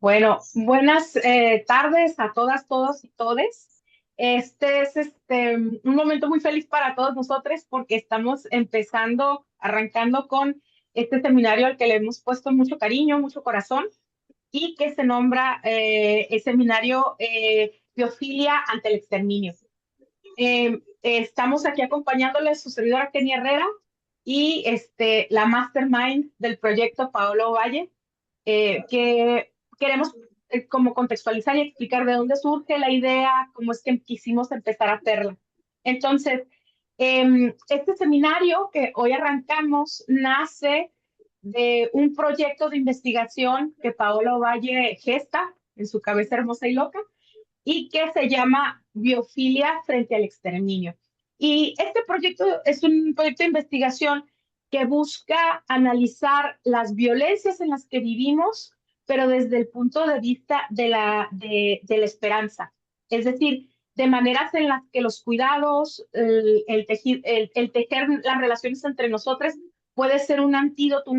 Bueno, buenas tardes a todas, todos y todes. Este es un momento muy feliz para todos nosotros porque estamos arrancando con este seminario al que le hemos puesto mucho cariño, mucho corazón y que se nombra el seminario Biofilia ante el exterminio. Estamos aquí acompañándole su servidora Kenny Herrera y la mastermind del proyecto Paolo Valle, que queremos como contextualizar y explicar de dónde surge la idea, cómo es que quisimos empezar a hacerla. Entonces, este seminario que hoy arrancamos nace de un proyecto de investigación que Paolo Valle gesta en su cabeza hermosa y loca, y que se llama Biofilia frente al exterminio. Y este proyecto es un proyecto de investigación que busca analizar las violencias en las que vivimos, pero desde el punto de vista de la esperanza. Es decir, de maneras en las que los cuidados, el tejer las relaciones entre nosotros puede ser un antídoto,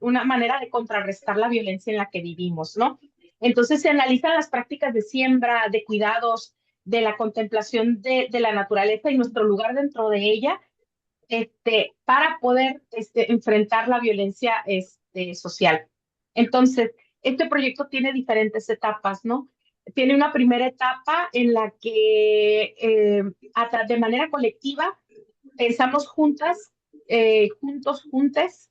una manera de contrarrestar la violencia en la que vivimos, ¿no? Entonces se analizan las prácticas de siembra, de cuidados, de la contemplación de la naturaleza y nuestro lugar dentro de ella, para poder enfrentar la violencia social. Entonces, este proyecto tiene diferentes etapas, ¿no? Tiene una primera etapa en la que de manera colectiva pensamos juntas, juntes,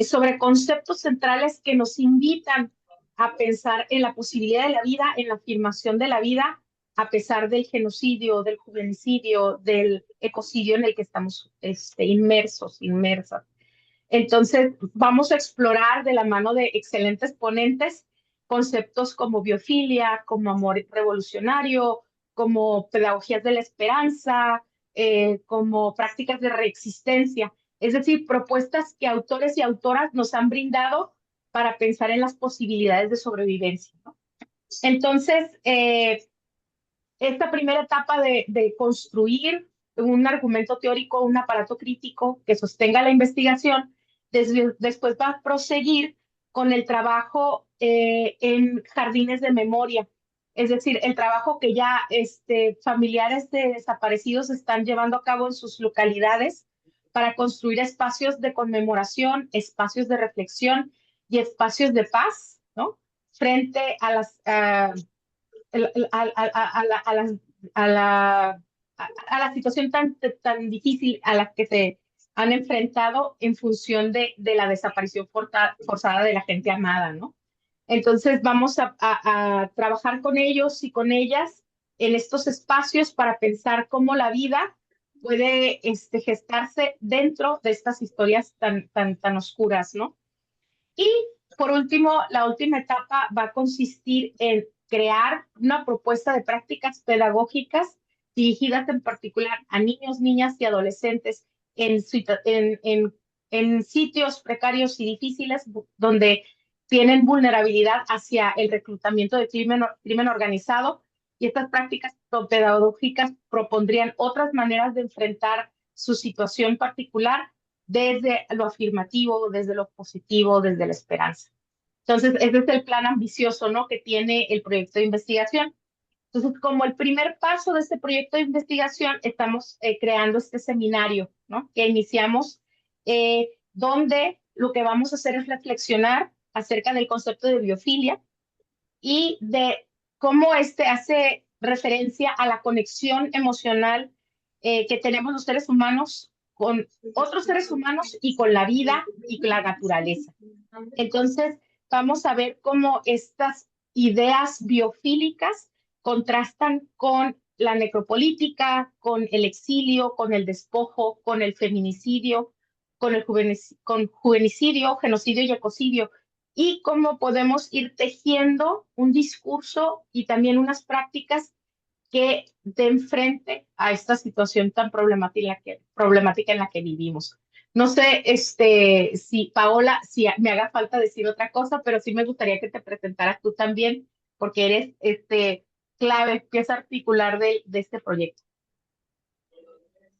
sobre conceptos centrales que nos invitan a pensar en la posibilidad de la vida, en la afirmación de la vida, a pesar del genocidio, del juvenicidio, del ecocidio en el que estamos inmersas. Entonces, vamos a explorar de la mano de excelentes ponentes conceptos como biofilia, como amor revolucionario, como pedagogías de la esperanza, como prácticas de reexistencia, es decir, propuestas que autores y autoras nos han brindado para pensar en las posibilidades de sobrevivencia, ¿no? Entonces, esta primera etapa de construir un argumento teórico, un aparato crítico que sostenga la investigación, después va a proseguir con el trabajo en jardines de memoria, es decir, el trabajo que ya familiares de desaparecidos están llevando a cabo en sus localidades para construir espacios de conmemoración, espacios de reflexión y espacios de paz, ¿no? Frente a la situación tan difícil a la que se han enfrentado en función de la desaparición forzada de la gente amada, ¿no? Entonces vamos a trabajar con ellos y con ellas en estos espacios para pensar cómo la vida puede gestarse dentro de estas historias tan oscuras, ¿no? Y por último, la última etapa va a consistir en crear una propuesta de prácticas pedagógicas dirigidas en particular a niños, niñas y adolescentes en sitios precarios y difíciles donde tienen vulnerabilidad hacia el reclutamiento de crimen organizado. Y estas prácticas pedagógicas propondrían otras maneras de enfrentar su situación particular desde lo afirmativo, desde lo positivo, desde la esperanza. Entonces, ese es el plan ambicioso, ¿no?, que tiene el proyecto de investigación. Entonces, como el primer paso de este proyecto de investigación, estamos creando este seminario, ¿no?, que iniciamos, donde lo que vamos a hacer es reflexionar acerca del concepto de biofilia y de cómo hace referencia a la conexión emocional que tenemos los seres humanos con otros seres humanos y con la vida y con la naturaleza. Entonces, vamos a ver cómo estas ideas biofílicas contrastan con la necropolítica, con el exilio, con el despojo, con el feminicidio, con juvenicidio, genocidio y ecocidio, y cómo podemos ir tejiendo un discurso y también unas prácticas que den frente a esta situación tan problemática en la que vivimos. No sé, si Paola, si me haga falta decir otra cosa, pero sí me gustaría que te presentaras tú también, porque eres clave, pieza articular de este proyecto.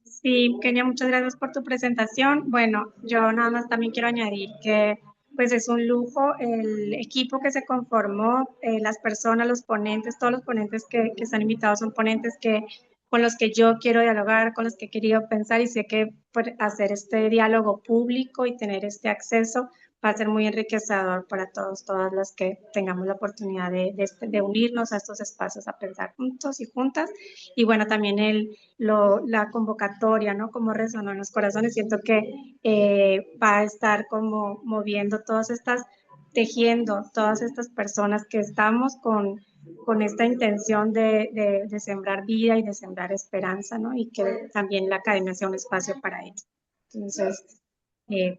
Sí, Kenia, muchas gracias por tu presentación. Bueno, yo nada más también quiero añadir que pues es un lujo el equipo que se conformó, las personas, los ponentes, todos los ponentes que están invitados son ponentes con los que yo quiero dialogar, con los que he querido pensar, y sé que por hacer este diálogo público y tener este acceso va a ser muy enriquecedor para todos, todas las que tengamos la oportunidad de unirnos a estos espacios a pensar juntos y juntas. Y bueno, también la convocatoria, ¿no? Como resonó en los corazones, siento que va a estar como moviendo tejiendo todas estas personas que estamos con esta intención de sembrar vida y de sembrar esperanza, ¿no? Y que también la academia sea un espacio para ello. Entonces,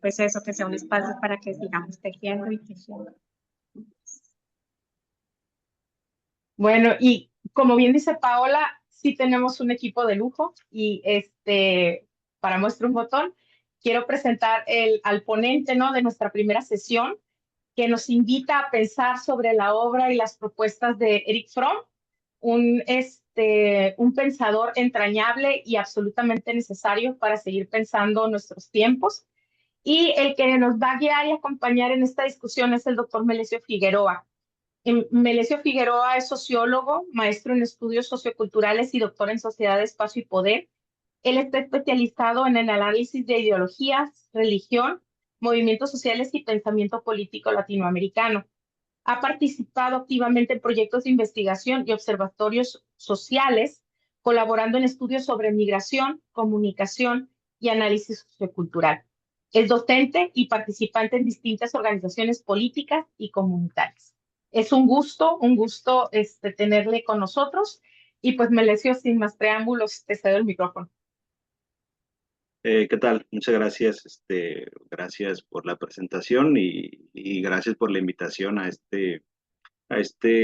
pues eso, que sea un espacio para que sigamos tejiendo y tejiendo. Bueno, y como bien dice Paola, sí tenemos un equipo de lujo y para muestra un botón, quiero presentar al ponente, ¿no? De nuestra primera sesión, que nos invita a pensar sobre la obra y las propuestas de Erich Fromm, un pensador entrañable y absolutamente necesario para seguir pensando nuestros tiempos. Y el que nos va a guiar y acompañar en esta discusión es el doctor Melesio Figueroa. Melesio Figueroa es sociólogo, maestro en estudios socioculturales y doctor en sociedad, espacio y poder. Él está especializado en el análisis de ideologías, religión, movimientos sociales y pensamiento político latinoamericano. Ha participado activamente en proyectos de investigación y observatorios sociales, colaborando en estudios sobre migración, comunicación y análisis sociocultural. Es docente y participante en distintas organizaciones políticas y comunitarias. Es un gusto tenerle con nosotros. Y pues Melesio, sin más preámbulos, te cedo el micrófono. ¿Qué tal? Muchas gracias. Gracias por la presentación y gracias por la invitación a este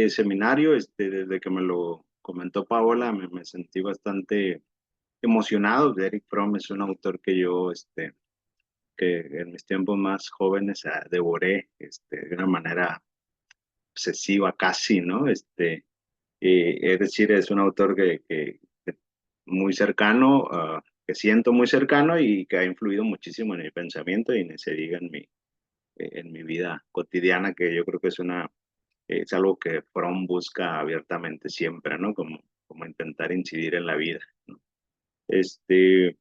seminario. Desde que me lo comentó Paola, me sentí bastante emocionado. Erich Fromm es un autor que que en mis tiempos más jóvenes devoré, de una manera obsesiva casi, ¿no? Es decir, es un autor que muy cercano, que siento muy cercano y que ha influido muchísimo en mi pensamiento y ni se diga en mi vida cotidiana, que yo creo que es algo que Fromm busca abiertamente siempre, ¿no? Como intentar incidir en la vida, ¿no? Este,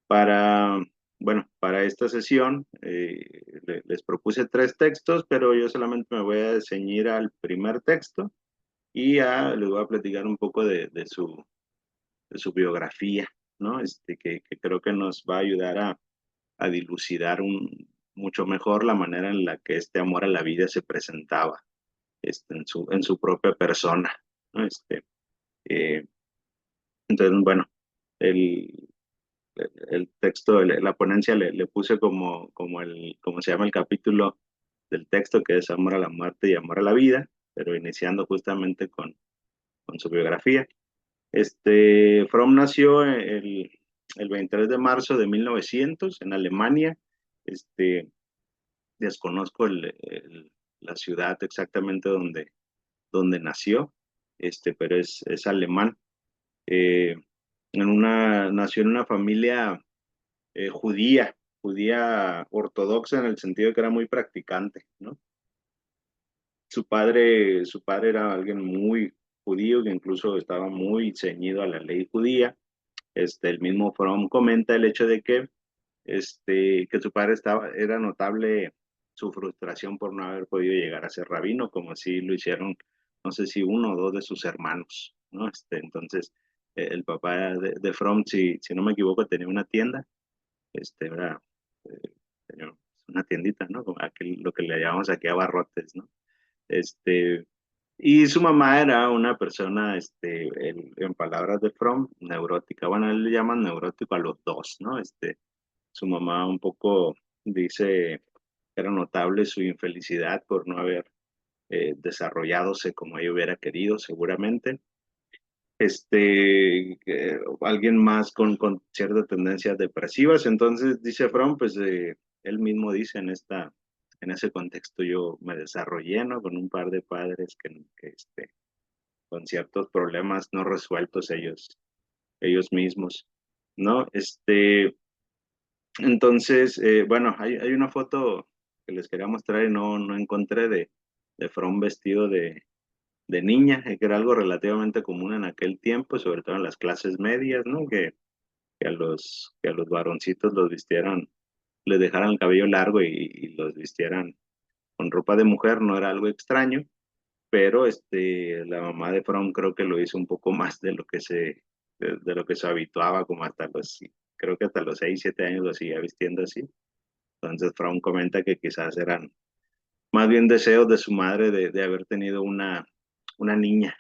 para, bueno, para esta sesión les propuse tres textos, pero yo solamente me voy a ceñir al primer texto y les voy a platicar un poco de su biografía, ¿no? Que creo que nos va a ayudar a dilucidar mucho mejor la manera en la que este amor a la vida se presentaba en su propia persona, ¿no? Eh, entonces, bueno, el, el texto, la ponencia le puse como se llama el capítulo del texto, que es Amor a la muerte y amor a la vida, pero iniciando justamente con su biografía. Fromm nació el 23 de marzo de 1900 en Alemania. Desconozco la ciudad exactamente donde nació, pero es alemán. Eh, Nació en una familia judía ortodoxa en el sentido de que era muy practicante, ¿no? Su padre era alguien muy judío que incluso estaba muy ceñido a la ley judía. El mismo Fromm comenta el hecho de que su padre era notable su frustración por no haber podido llegar a ser rabino, como si lo hicieron, no sé si uno o dos de sus hermanos, ¿no? Entonces, el papá de Fromm, si no me equivoco, tenía una tienda, era, tenía una tiendita, ¿no? Como lo que le llamamos aquí abarrotes, ¿no? Este, y su mamá era una persona, en palabras de Fromm, neurótica. Bueno, él le llaman neurótico a los dos, ¿no? Su mamá un poco dice que era notable su infelicidad por no haber desarrolladose como ella hubiera querido, seguramente. Alguien más con ciertas tendencias depresivas. Entonces, dice Fromm, pues él mismo dice en ese contexto yo me desarrollé, ¿no? Con un par de padres con ciertos problemas no resueltos ellos mismos, ¿no? Entonces, bueno, hay una foto que les quería mostrar y no encontré de Fromm vestido de niña, que era algo relativamente común en aquel tiempo, sobre todo en las clases medias, ¿no? Que a los varoncitos los vistieran, les dejaran el cabello largo y los vistieran con ropa de mujer, no era algo extraño, pero la mamá de Fromm creo que lo hizo un poco más de lo que de lo que se habituaba, como creo que hasta los 6, 7 años lo seguía vistiendo así. Entonces Fromm comenta que quizás eran más bien deseos de su madre de haber tenido una niña,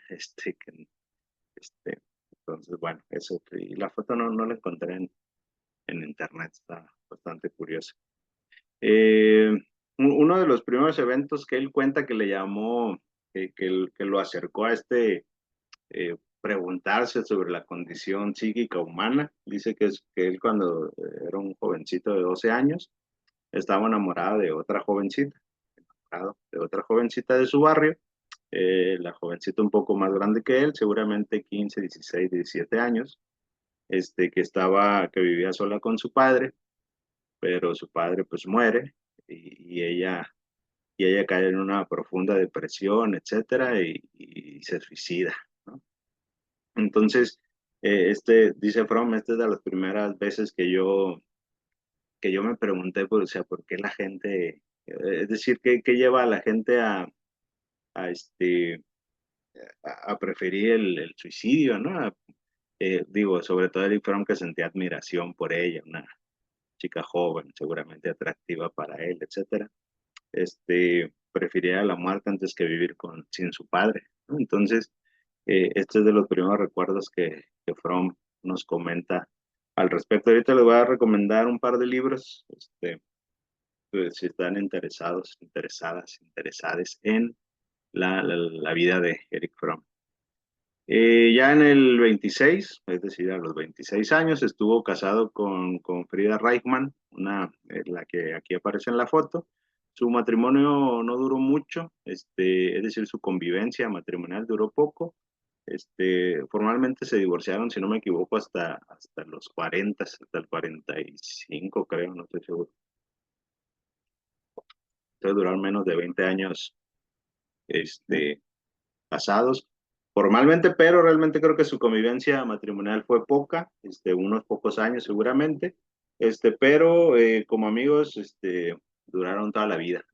entonces, bueno, eso, y la foto no la encontré en internet, está bastante curiosa. Uno de los primeros eventos que él cuenta que le llamó, que lo acercó a preguntarse sobre la condición psíquica humana, dice que él cuando era un jovencito de 12 años, estaba enamorado de otra jovencita, de otra jovencita de su barrio, la jovencita un poco más grande que él, seguramente 15, 16, 17 años, que vivía sola con su padre, pero su padre pues muere y ella cae en una profunda depresión, etcétera, y se suicida, ¿no? Entonces, dice Fromm, esta es de las primeras veces que yo me pregunté, pues, o sea, ¿por qué la gente, es decir, qué lleva a la gente a, este, a preferir el suicidio, ¿no? Digo, sobre todo Eric Fromm, que sentía admiración por ella, una chica joven, seguramente atractiva para él, etcétera. Prefería la muerte antes que vivir sin su padre, ¿no? Entonces, este es de los primeros recuerdos que Fromm nos comenta al respecto. Ahorita les voy a recomendar un par de libros, pues, si están interesadas en la vida de Eric Fromm. Ya en el 26, es decir, a los 26 años, estuvo casado con Frida Reichmann, la que aquí aparece en la foto. Su matrimonio no duró mucho, es decir, su convivencia matrimonial duró poco. Formalmente se divorciaron, si no me equivoco, hasta los 40, hasta el 45, creo, no estoy seguro. Entonces duraron menos de 20 años, casados formalmente, pero realmente creo que su convivencia matrimonial fue poca, unos pocos años seguramente, pero como amigos, duraron toda la vida.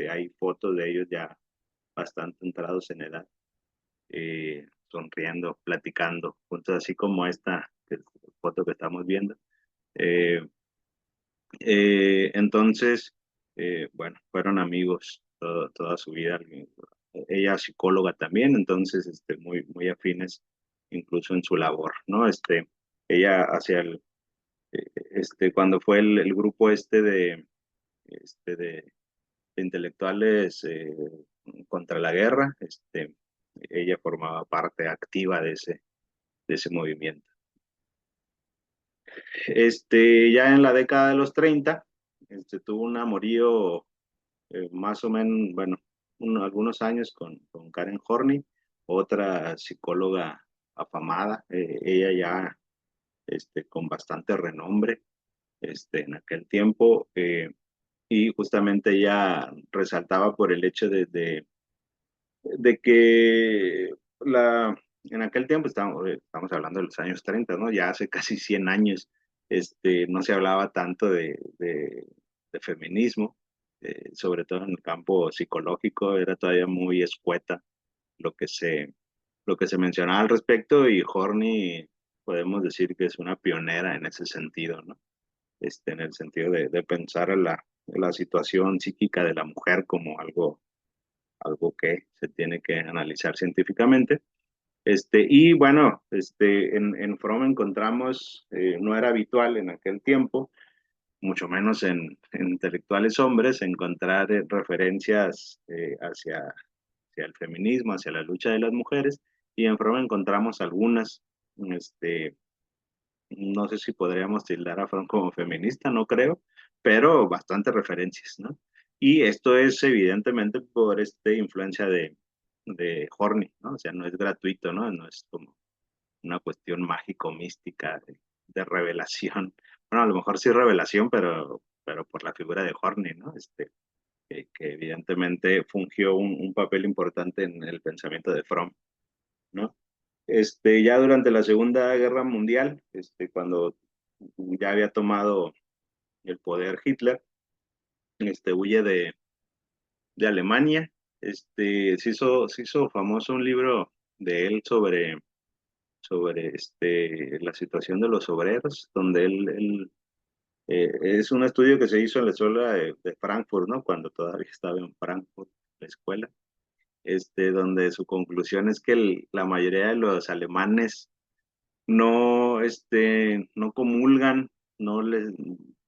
Hay fotos de ellos ya bastante entrados en edad, sonriendo, platicando, juntos, así como esta foto que estamos viendo. Entonces, bueno, fueron amigos toda su vida. Ella psicóloga también, entonces, muy afines incluso en su labor, ¿no? Ella hacia cuando fue el grupo de intelectuales contra la guerra, ella formaba parte activa de ese movimiento. Ya en la década de los 30, tuvo un amorío más o menos, bueno, algunos años con Karen Horney, otra psicóloga afamada, ella ya con bastante renombre en aquel tiempo, y justamente ella resaltaba por el hecho de que en aquel tiempo, estamos hablando de los años 30, ¿no? Ya hace casi 100 años, no se hablaba tanto de feminismo, sobre todo en el campo psicológico, era todavía muy escueta lo que lo que se mencionaba al respecto, y Horney podemos decir que es una pionera en ese sentido, ¿no? En el sentido de pensar en la situación psíquica de la mujer como algo que se tiene que analizar científicamente. Y bueno, en Fromm encontramos, no era habitual en aquel tiempo, mucho menos en intelectuales hombres, encontrar referencias hacia el feminismo, hacia la lucha de las mujeres, y en Fromm encontramos algunas. No sé si podríamos tildar a Fromm como feminista, no creo, pero bastantes referencias, ¿no? Y esto es evidentemente por influencia de Horney, ¿no? O sea, no es gratuito, ¿no? No es como una cuestión mágico-mística de revelación. Bueno, a lo mejor sí revelación, pero por la figura de Horney, ¿no? que evidentemente fungió un papel importante en el pensamiento de Fromm, ¿no? Ya durante la Segunda Guerra Mundial, cuando ya había tomado el poder Hitler, huye de Alemania. Se hizo famoso un libro de él sobre la situación de los obreros, donde es un estudio que se hizo en la escuela de Frankfurt, ¿no? Cuando todavía estaba en Frankfurt, la escuela, donde su conclusión es que la mayoría de los alemanes no comulgan, no les,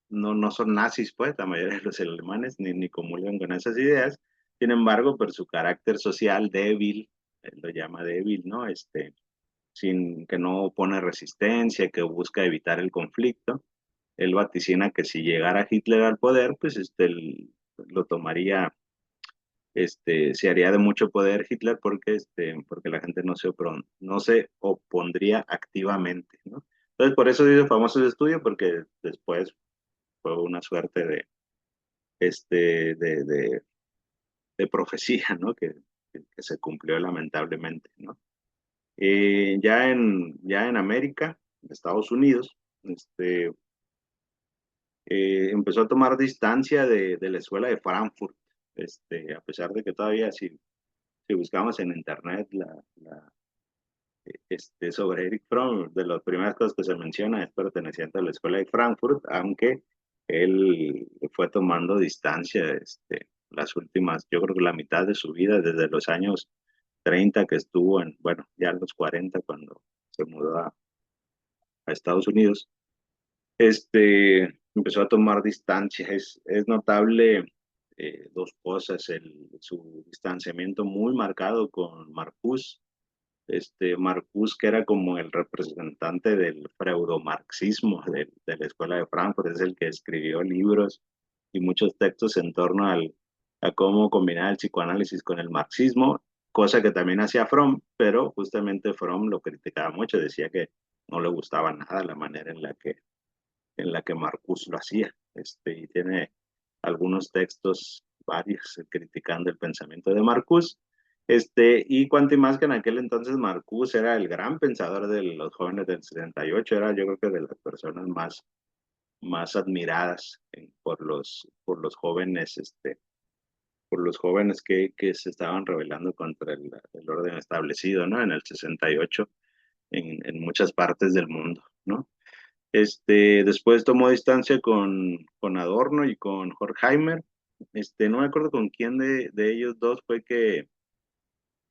no son nazis, pues, la mayoría de los alemanes ni comulgan con esas ideas. Sin embargo, por su carácter social débil, él lo llama débil, ¿no? Sin que no opone resistencia, que busca evitar el conflicto. Él vaticina que si llegara Hitler al poder, pues lo tomaría, se haría de mucho poder Hitler porque la gente no se opondría activamente, ¿no? Entonces, por eso hizo famoso ese estudio, porque después fue una suerte este, de, de, de profecía, ¿no? Que se cumplió lamentablemente, ¿no? Ya en América, en Estados Unidos, empezó a tomar distancia de la escuela de Frankfurt, a pesar de que todavía si buscamos en internet sobre Eric Fromm, de las primeras cosas que se menciona es perteneciente a la escuela de Frankfurt, aunque él fue tomando distancia las últimas, yo creo que la mitad de su vida, desde los años 30 que estuvo bueno, ya los 40 cuando se mudó a Estados Unidos, empezó a tomar distancia. Es notable dos cosas: su distanciamiento muy marcado con Marcuse. Marcuse, que era como el representante del freudomarxismo de la escuela de Frankfurt, es el que escribió libros y muchos textos en torno a cómo combinar el psicoanálisis con el marxismo, cosa que también hacía Fromm, pero justamente Fromm lo criticaba mucho, decía que no le gustaba nada la manera en la que Marcuse lo hacía. Y tiene algunos textos, varios, criticando el pensamiento de Marcuse. Y cuanto más que en aquel entonces Marcuse era el gran pensador de los jóvenes del 78, era yo creo que de las personas más admiradas por los jóvenes que se estaban rebelando contra el orden establecido, ¿no? En el 68 en muchas partes del mundo, ¿no? Después tomó distancia con Adorno y con Horkheimer. No me acuerdo con quién de ellos dos fue que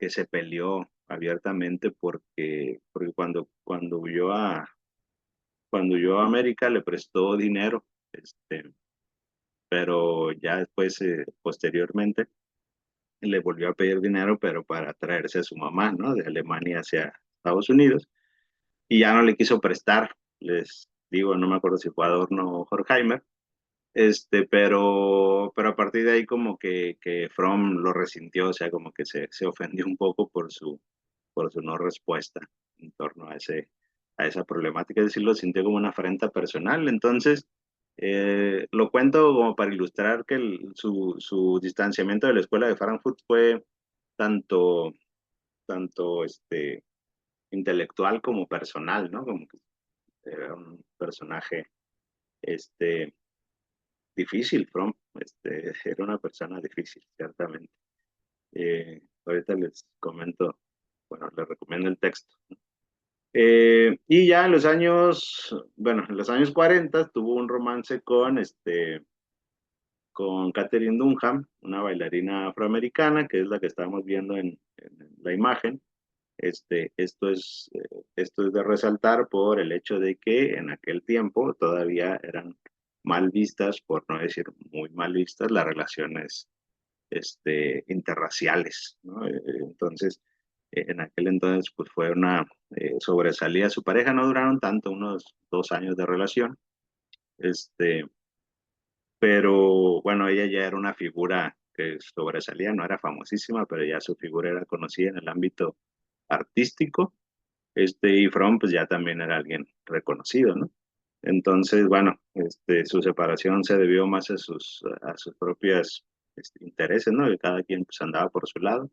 se peleó abiertamente porque cuando huyó a América le prestó dinero, pero ya después, posteriormente, le volvió a pedir dinero, pero para traerse a su mamá, ¿no? De Alemania hacia Estados Unidos, y ya no le quiso prestar. Les digo, no me acuerdo si fue Adorno o Horkheimer. Pero a partir de ahí como que Fromm lo resintió, o sea, como que se ofendió un poco por su no respuesta en torno a esa problemática, es decir, lo sintió como una afrenta personal. Entonces, lo cuento como para ilustrar que su distanciamiento de la escuela de Frankfurt fue tanto intelectual como personal, ¿no? Como que era un personaje, difícil. Fromm, era una persona difícil, ciertamente. Ahorita les comento, bueno, les recomiendo el texto. Y ya en los años 40 tuvo un romance con Katherine Dunham, una bailarina afroamericana, que es la que estamos viendo en la imagen. Esto es de resaltar por el hecho de que en aquel tiempo todavía eran mal vistas, por no decir muy mal vistas, las relaciones interraciales, ¿no? Entonces, en aquel entonces, pues sobresalía su pareja. No duraron tanto, unos 2 años de relación, pero bueno, ella ya era una figura que sobresalía, no era famosísima, pero ya su figura era conocida en el ámbito artístico. Y Fromm pues ya también era alguien reconocido, ¿no? Entonces, bueno, su separación se debió más a sus propias intereses, ¿no? Y cada quien pues andaba por su lado,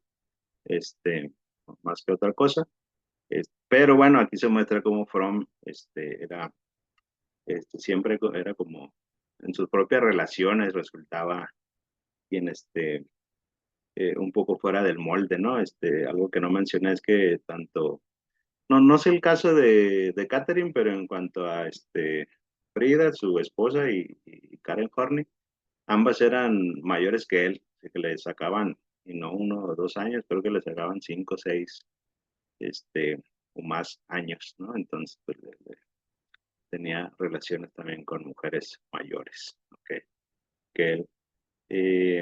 más que otra cosa. Pero bueno, aquí se muestra cómo Fromm era, siempre era como en sus propias relaciones resultaba quien un poco fuera del molde, ¿no? Algo que no mencioné es que tanto, no sé el caso de Catherine, pero en cuanto a Frida, su esposa, y Karen Horney, ambas eran mayores que él, así que le sacaban, y no 1 o 2 años, creo que le sacaban 5, 6, o más años, ¿no? Entonces, pues, tenía relaciones también con mujeres mayores, ¿ok? Que él.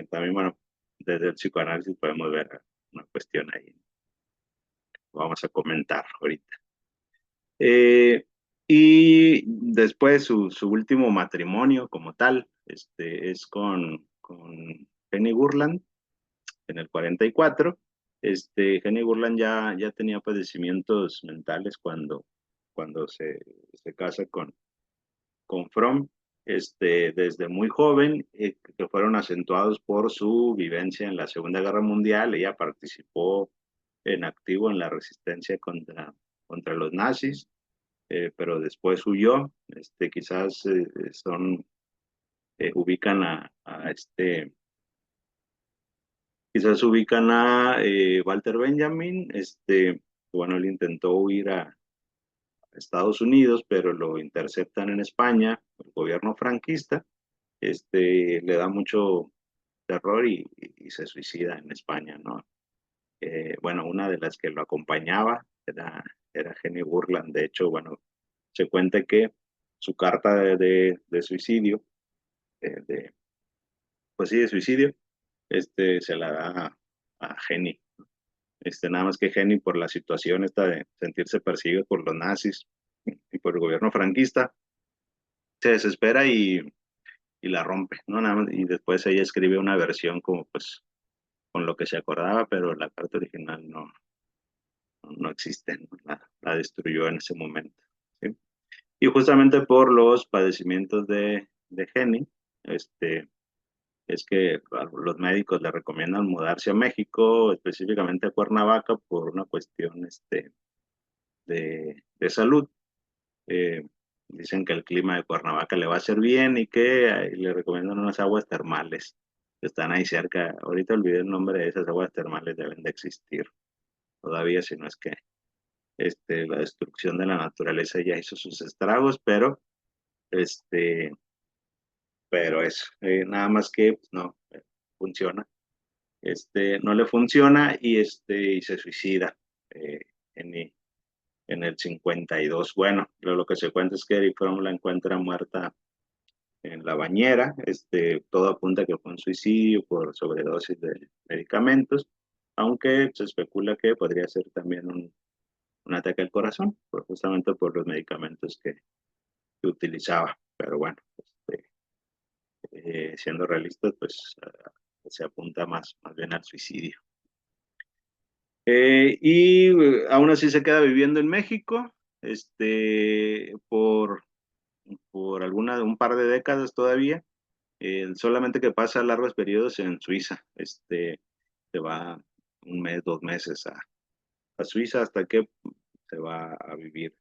También, bueno, desde el psicoanálisis podemos ver una cuestión ahí, vamos a comentar ahorita. Y después su último matrimonio como tal, es con Jenny Gurland en el 44. Jenny Gurland ya tenía padecimientos mentales cuando se casa con Fromm, desde muy joven, que fueron acentuados por su vivencia en la Segunda Guerra Mundial. Ella participó en activo en la resistencia contra los nazis, pero después huyó. Quizás ubican quizás ubican a Walter Benjamin. Bueno, él intentó huir a Estados Unidos, pero lo interceptan en España, el gobierno franquista. Le da mucho terror y se suicida en España, ¿no? Bueno, una de las que lo acompañaba era Jenny Gurland. De hecho, bueno, se cuenta que su carta de suicidio, pues sí, de suicidio, se la da a Jenny. Nada más que Jenny, por la situación esta de sentirse perseguido por los nazis y por el gobierno franquista, se desespera y la rompe, ¿no? Nada más, y después ella escribe una versión como pues con lo que se acordaba, pero la carta original no existe, ¿no? La destruyó en ese momento, ¿sí? Y justamente por los padecimientos de Jenny, es que los médicos le recomiendan mudarse a México, específicamente a Cuernavaca, por una cuestión de salud. Eh, Dicen que el clima de Cuernavaca le va a hacer bien y que le recomiendan unas aguas termales que están ahí cerca. Ahorita olvidé el nombre de esas aguas termales, deben de existir todavía, si no es que la destrucción de la naturaleza ya hizo sus estragos, este, pero eso, nada más que pues, no funciona. No le funciona y se suicida eh, en, en el 52. Bueno, lo que se cuenta es que Eric Fromm la encuentra muerta en la bañera. Todo apunta a que fue un suicidio por sobredosis de medicamentos, aunque se especula que podría ser también un ataque al corazón, justamente por los medicamentos que utilizaba. Pero bueno, siendo realistas, pues se apunta más bien al suicidio. Aún así se queda viviendo en México, por un par de décadas todavía, solamente que pasa largos periodos en Suiza. Se va 1 mes, 2 meses a Suiza hasta que se va a vivir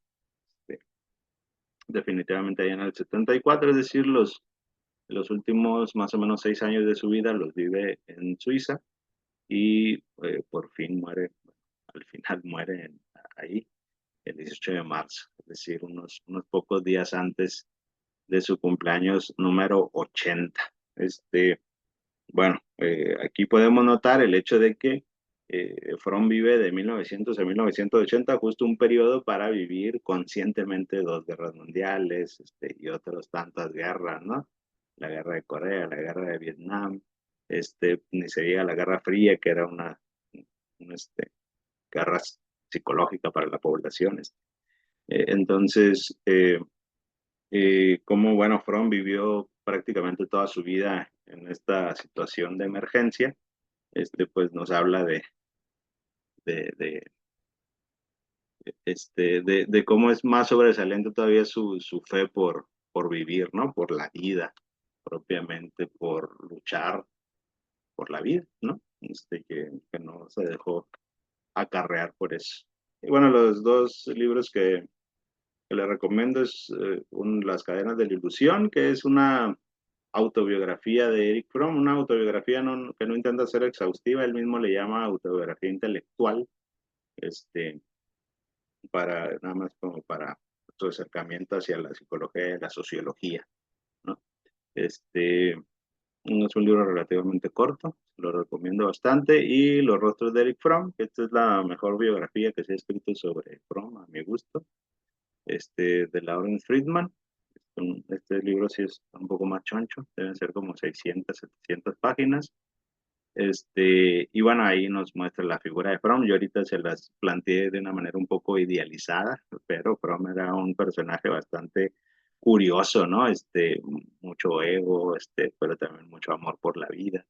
definitivamente allá en el 74, es decir, los últimos más o menos 6 años de su vida los vive en Suiza y por fin muere, al final muere ahí el 18 de marzo, es decir, unos pocos días antes de su cumpleaños número 80. Bueno, aquí podemos notar el hecho de que Fromm vive de 1900 a 1980, justo un periodo para vivir conscientemente 2 guerras mundiales, y otras tantas guerras, ¿no? La guerra de Corea, la guerra de Vietnam, ni se diga la Guerra Fría, que era una guerra psicológica para la población. Entonces, como, bueno, Fromm vivió prácticamente toda su vida en esta situación de emergencia, pues nos habla de, de, de cómo es más sobresaliente todavía su fe por vivir, ¿no? Por la vida propiamente, por luchar por la vida, ¿no? Que no se dejó acarrear por eso. Y bueno, los dos libros que le recomiendo es Las cadenas de la ilusión, que es una autobiografía de Eric Fromm, una autobiografía que no intenta ser exhaustiva, él mismo le llama autobiografía intelectual, nada más como para su acercamiento hacia la psicología y la sociología, ¿no? Es un libro relativamente corto, lo recomiendo bastante, y Los rostros de Eric Fromm, que esta es la mejor biografía que se ha escrito sobre Fromm, a mi gusto, de Lawrence Friedman. Este libro sí es un poco más choncho, deben ser como 600, 700 páginas. Y bueno, ahí nos muestra la figura de Fromm. Yo ahorita se las planteé de una manera un poco idealizada, pero Fromm era un personaje bastante curioso, ¿no? Mucho ego, pero también mucho amor por la vida,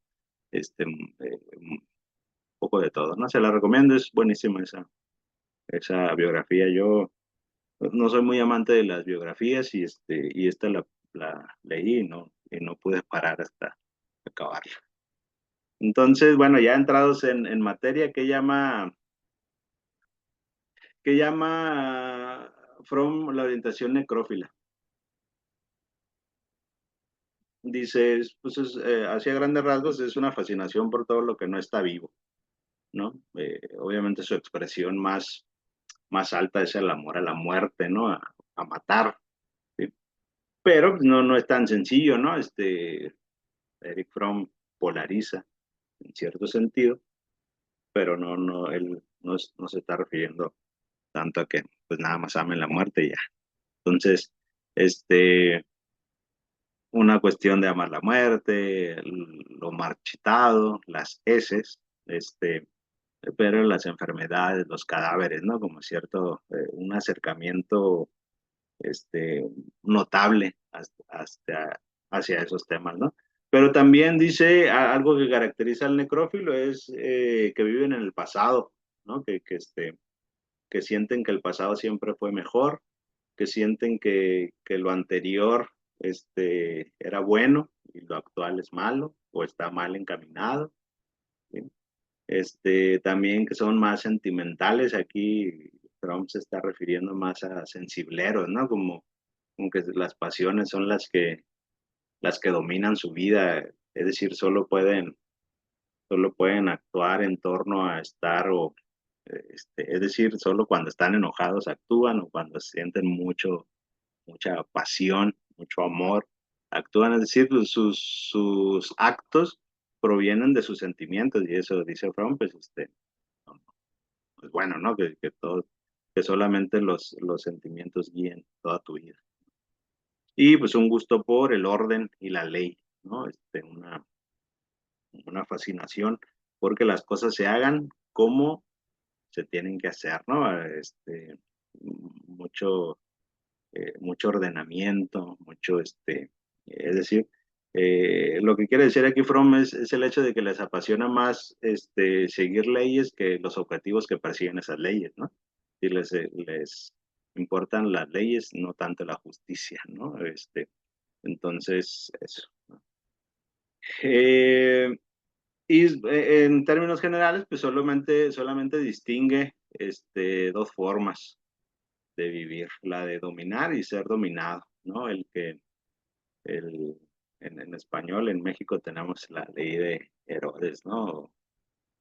un poco de todo, ¿no? Se la recomiendo, es buenísima esa biografía. Yo no soy muy amante de las biografías y esta la leí y no pude parar hasta acabarla. Entonces, bueno, ya entrados en materia, ¿qué llama Fromm la orientación necrófila? Dice, pues hacia grandes rasgos es una fascinación por todo lo que no está vivo, ¿no? Obviamente su expresión más alta es el amor a la muerte, ¿no? A matar, ¿sí? Pero pues, no es tan sencillo, ¿no? Eric Fromm polariza en cierto sentido, pero él no se está refiriendo tanto a que pues nada más amen la muerte y ya. Entonces, una cuestión de amar la muerte, lo marchitado, las heces, pero las enfermedades, los cadáveres, ¿no? Como cierto, un acercamiento, notable hacia esos temas, ¿no? Pero también dice algo que caracteriza al necrófilo es que viven en el pasado, ¿no? Que sienten que el pasado siempre fue mejor, que sienten que lo anterior era bueno y lo actual es malo o está mal encaminado, ¿sí? También que son más sentimentales. Aquí Trump se está refiriendo más a sensibleros, ¿no? Como que las pasiones son las que dominan su vida, es decir, solo pueden actuar en torno a estar es decir, solo cuando están enojados actúan o cuando sienten mucha pasión, mucho amor, actúan, es decir, sus actos provienen de sus sentimientos y eso dice Fromm, pues, pues bueno, ¿no? Que solamente los sentimientos guíen toda tu vida. Y pues un gusto por el orden y la ley, ¿no? Una fascinación porque las cosas se hagan como se tienen que hacer, ¿no? Mucho, mucho ordenamiento, es decir, lo que quiere decir aquí Fromm es el hecho de que les apasiona más seguir leyes que los objetivos que persiguen esas leyes, ¿no? Y les importan las leyes, no tanto la justicia, ¿no? Entonces, eso, ¿no? Y en términos generales, pues solamente distingue dos formas de vivir, la de dominar y ser dominado, ¿no? El, en español, en México tenemos la ley de Herodes, ¿no?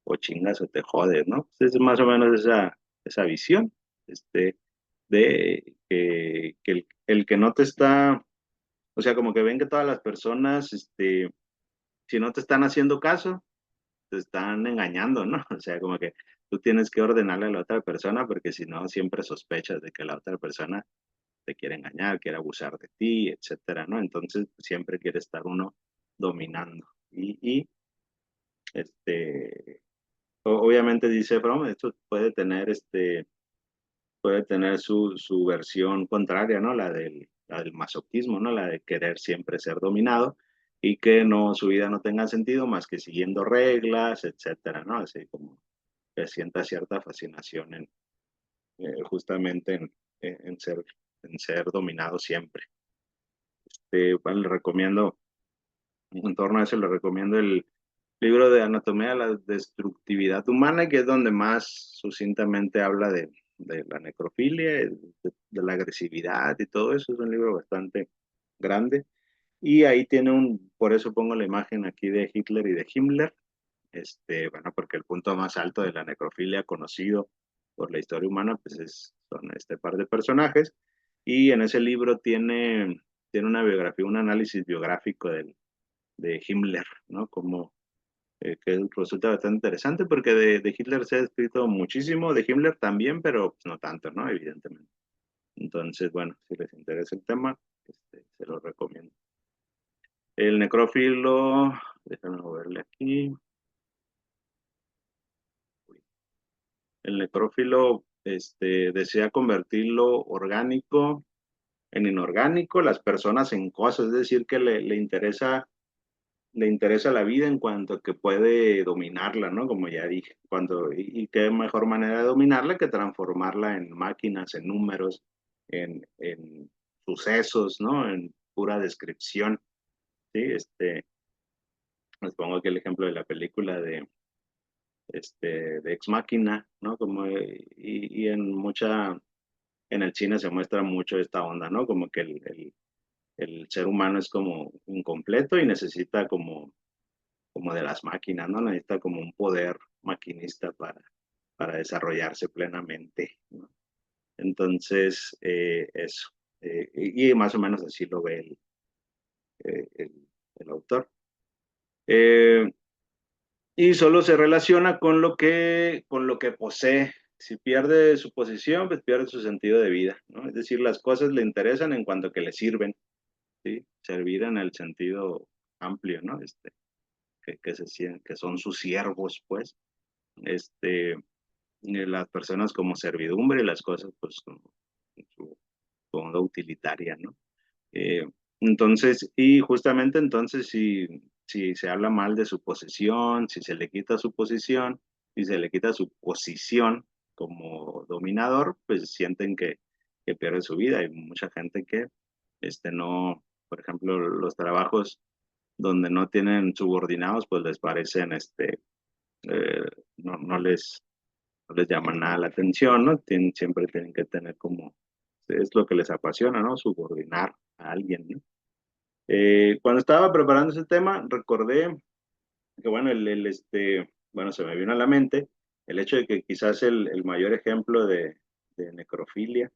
O chingas o te jodes, ¿no? Pues es más o menos esa visión, de que el que no te está, o sea, como que ven que todas las personas, si no te están haciendo caso, te están engañando, ¿no? O sea, como que tú tienes que ordenarle a la otra persona porque si no, siempre sospechas de que la otra persona te quiere engañar, quiere abusar de ti, etcétera, ¿no? Entonces, siempre quiere estar uno dominando. Este, obviamente dice Fromm, esto puede tener su versión contraria, ¿no? La del masoquismo, ¿no? La de querer siempre ser dominado y que no, su vida no tenga sentido más que siguiendo reglas, etcétera, ¿no? Así como que sienta cierta fascinación justamente en ser dominado siempre. Bueno, le recomiendo, en torno a eso, le recomiendo libro de Anatomía de la Destructividad Humana, que es donde más sucintamente habla de la necrofilia, de la agresividad y todo eso. Es un libro bastante grande. Y ahí tiene por eso pongo la imagen aquí de Hitler y de Himmler, bueno, porque el punto más alto de la necrofilia conocido por la historia humana, pues son este par de personajes. Y en ese libro tiene una biografía, un análisis biográfico de Himmler, ¿no? Como que resulta bastante interesante porque de Hitler se ha escrito muchísimo, de Himmler también, pero pues, no tanto, ¿no? Evidentemente. Entonces, bueno, si les interesa el tema, se lo recomiendo. El necrófilo, déjame moverle aquí. El necrófilo desea convertirlo orgánico en inorgánico, las personas en cosas, es decir, que le interesa la vida en cuanto a que puede dominarla, ¿no? Como ya dije, y qué mejor manera de dominarla que transformarla en máquinas, en números, en sucesos, ¿no? En pura descripción, ¿sí? Les pongo aquí el ejemplo de la película de Ex Machina, ¿no? Y en el cine se muestra mucho esta onda, ¿no? Como que el ser humano es como incompleto y necesita como de las máquinas, ¿no? Necesita como un poder maquinista para desarrollarse plenamente, ¿no? Entonces, eso. Y más o menos así lo ve eh, el, el autor. Eh, y solo se relaciona con lo que posee. Si pierde su posición, pues pierde su sentido de vida, ¿no? Es decir, las cosas le interesan en cuanto que le sirven, ¿sí? Servir en el sentido amplio, ¿no? Que son sus siervos, pues. Las personas como servidumbre y las cosas, pues, como utilitaria, ¿no? Eh, entonces, y justamente entonces, si se habla mal de su posición, si se le quita su posición, si se le quita su posición como dominador, pues sienten que pierde su vida. Hay mucha gente que, no, por ejemplo, los trabajos donde no tienen subordinados, pues les parecen, eh, no les llama nada la atención, ¿no? Siempre tienen que tener como, es lo que les apasiona, ¿no? Subordinar a alguien, ¿no? Cuando estaba preparando ese tema, recordé que, bueno, bueno, se me vino a la mente el hecho de que quizás el mayor ejemplo de necrofilia,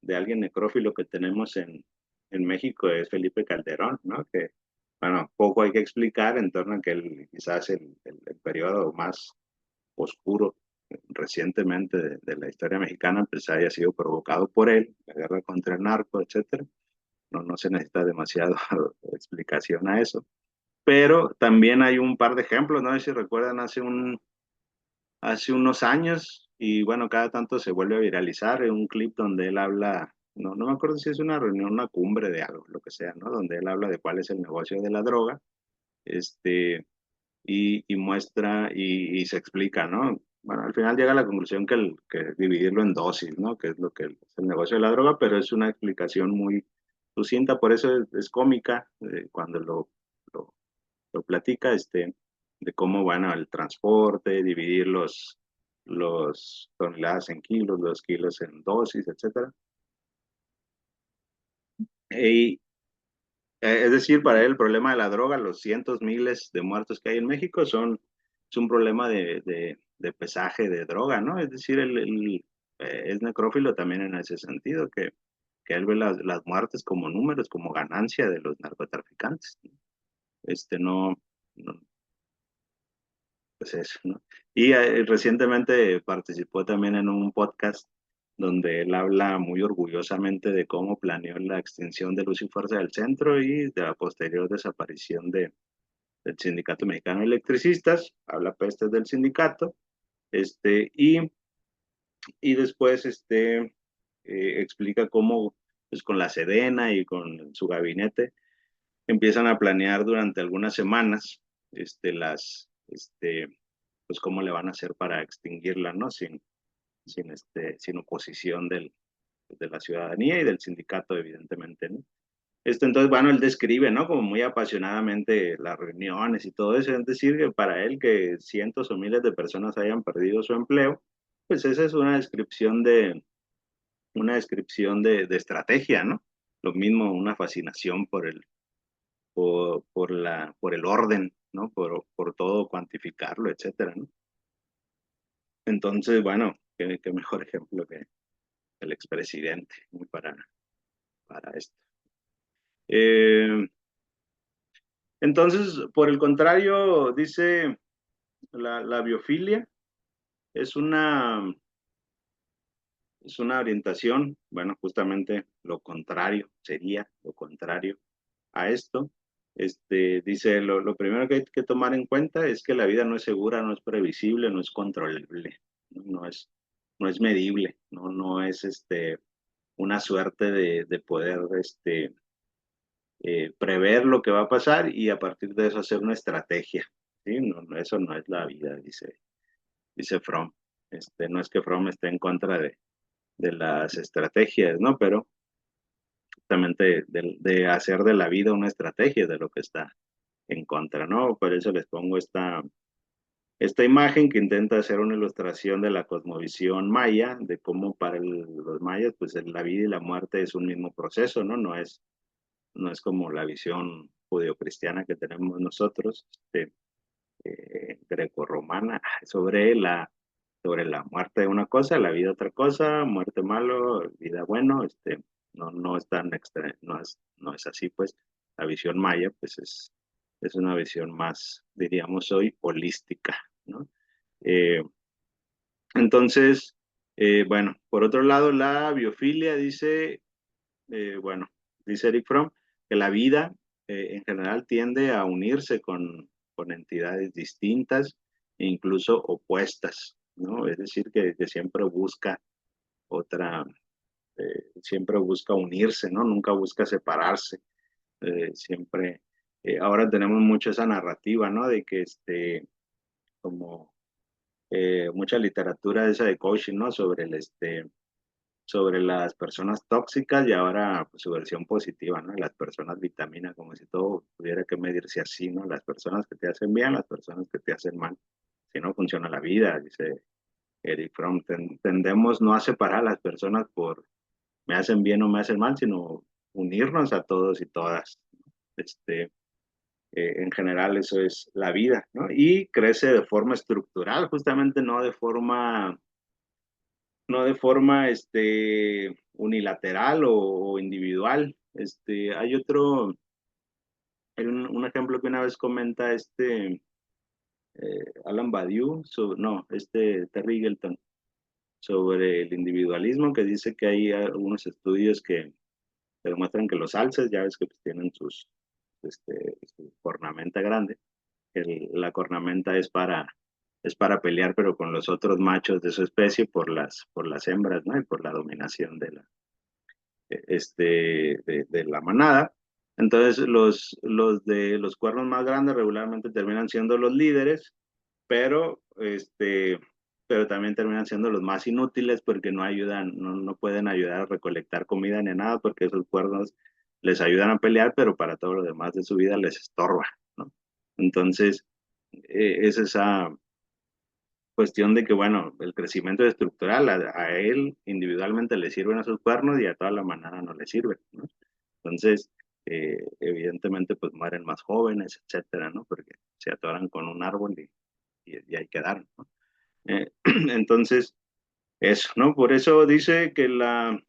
de alguien necrófilo que tenemos en México es Felipe Calderón, ¿no? Que, bueno, poco hay que explicar en torno a que quizás el periodo más oscuro recientemente de la historia mexicana, pues haya sido provocado por él, la guerra contra el narco, etcétera. No se necesita demasiada explicación a eso. Pero también hay un par de ejemplos, no sé si recuerdan hace unos años, y bueno, cada tanto se vuelve a viralizar un clip donde él habla, no me acuerdo si es una reunión, una cumbre de algo, lo que sea, ¿no? Donde él habla de cuál es el negocio de la droga, y muestra y se explica, ¿no? Bueno, al final llega a la conclusión que dividirlo en dosis, ¿no? Que es lo que es el negocio de la droga, pero es una explicación muy sucinta, por eso es cómica cuando lo, lo platica, de cómo van al transporte, dividir los toneladas en kilos, los kilos en dosis, etcétera. Y, es decir, para él el problema de la droga, los cientos, miles de muertos que hay en México es un problema de pesaje de droga, ¿no? Es decir, es necrófilo también en ese sentido, que él ve las muertes como números, como ganancia de los narcotraficantes, ¿no? No, no, pues eso, ¿no? Y recientemente participó también en un podcast donde él habla muy orgullosamente de cómo planeó la extinción de Luz y Fuerza del Centro y de la posterior desaparición del Sindicato Mexicano de Electricistas, habla pestes del sindicato, y después explica cómo, pues con la Sedena y con su gabinete, empiezan a planear durante algunas semanas, pues cómo le van a hacer para extinguirla, ¿no? Sin oposición de la ciudadanía y del sindicato, evidentemente, ¿no? Entonces, bueno, él describe, ¿no? Como muy apasionadamente las reuniones y todo eso. Es decir, que para él que cientos o miles de personas hayan perdido su empleo, pues esa es una descripción de estrategia, ¿no? Lo mismo, una fascinación por el orden, ¿no? Por todo cuantificarlo, etcétera, ¿no? Entonces, bueno, qué mejor ejemplo que el expresidente, ¿no? para esto. Eh, entonces, por el contrario, dice la biofilia es una orientación, bueno, justamente lo contrario, sería lo contrario a esto. Dice, lo primero que hay que tomar en cuenta es que la vida no es segura, no es previsible, no es controlable, no es medible, no es una suerte de poder prever lo que va a pasar y a partir de eso hacer una estrategia. ¿Sí? Eso no es la vida, dice Fromm. No es que Fromm esté en contra de las estrategias, ¿no? Pero justamente de hacer de la vida una estrategia de lo que está en contra, ¿no? Por eso les pongo esta imagen que intenta hacer una ilustración de la cosmovisión maya, de cómo para los mayas, pues la vida y la muerte es un mismo proceso, ¿no? No es como la visión judeocristiana que tenemos nosotros, grecorromana, sobre la muerte de una cosa, la vida otra cosa, muerte malo, vida bueno, no es tan no es así, pues la visión maya, pues es una visión más, diríamos hoy, holística, ¿no? Eh, entonces, bueno, por otro lado, la biofilia bueno, dice Eric Fromm, que la vida en general tiende a unirse con entidades distintas e incluso opuestas, ¿no? Es decir, que siempre busca unirse, ¿no? Nunca busca separarse. Siempre, ahora tenemos mucho esa narrativa, ¿no? De que como mucha literatura esa de coaching, ¿no? Sobre las personas tóxicas y ahora pues, su versión positiva, ¿no? Las personas vitamina, como si todo tuviera que medirse así, ¿no? Las personas que te hacen bien, las personas que te hacen mal. Si no funciona la vida, dice Eric Fromm, tendemos no a separar a las personas por me hacen bien o me hacen mal, sino unirnos a todos y todas. Este, en general eso es la vida, ¿no? Y crece de forma estructural, justamente no de forma unilateral o individual. Hay un ejemplo que una vez comenta Alan Badiou, no, Terry Eagleton, sobre el individualismo, que dice que hay algunos estudios que demuestran que los alces, ya ves que pues, tienen su cornamenta grande, la cornamenta es para pelear, pero con los otros machos de su especie por las hembras, ¿no? Y por la dominación de la manada. Entonces, los de los cuernos más grandes regularmente terminan siendo los líderes, pero también terminan siendo los más inútiles porque no ayudan, no pueden ayudar a recolectar comida ni nada porque esos cuernos les ayudan a pelear, pero para todo lo demás de su vida les estorba, ¿no? Entonces, es esa cuestión de que, bueno, el crecimiento es estructural, a él individualmente le sirven a sus cuernos y a toda la manada no le sirven, ¿no? Entonces, evidentemente, pues mueren más jóvenes, etcétera, ¿no? Porque se atoran con un árbol y ahí quedaron, ¿no? Entonces, eso, ¿no? Por eso dice que la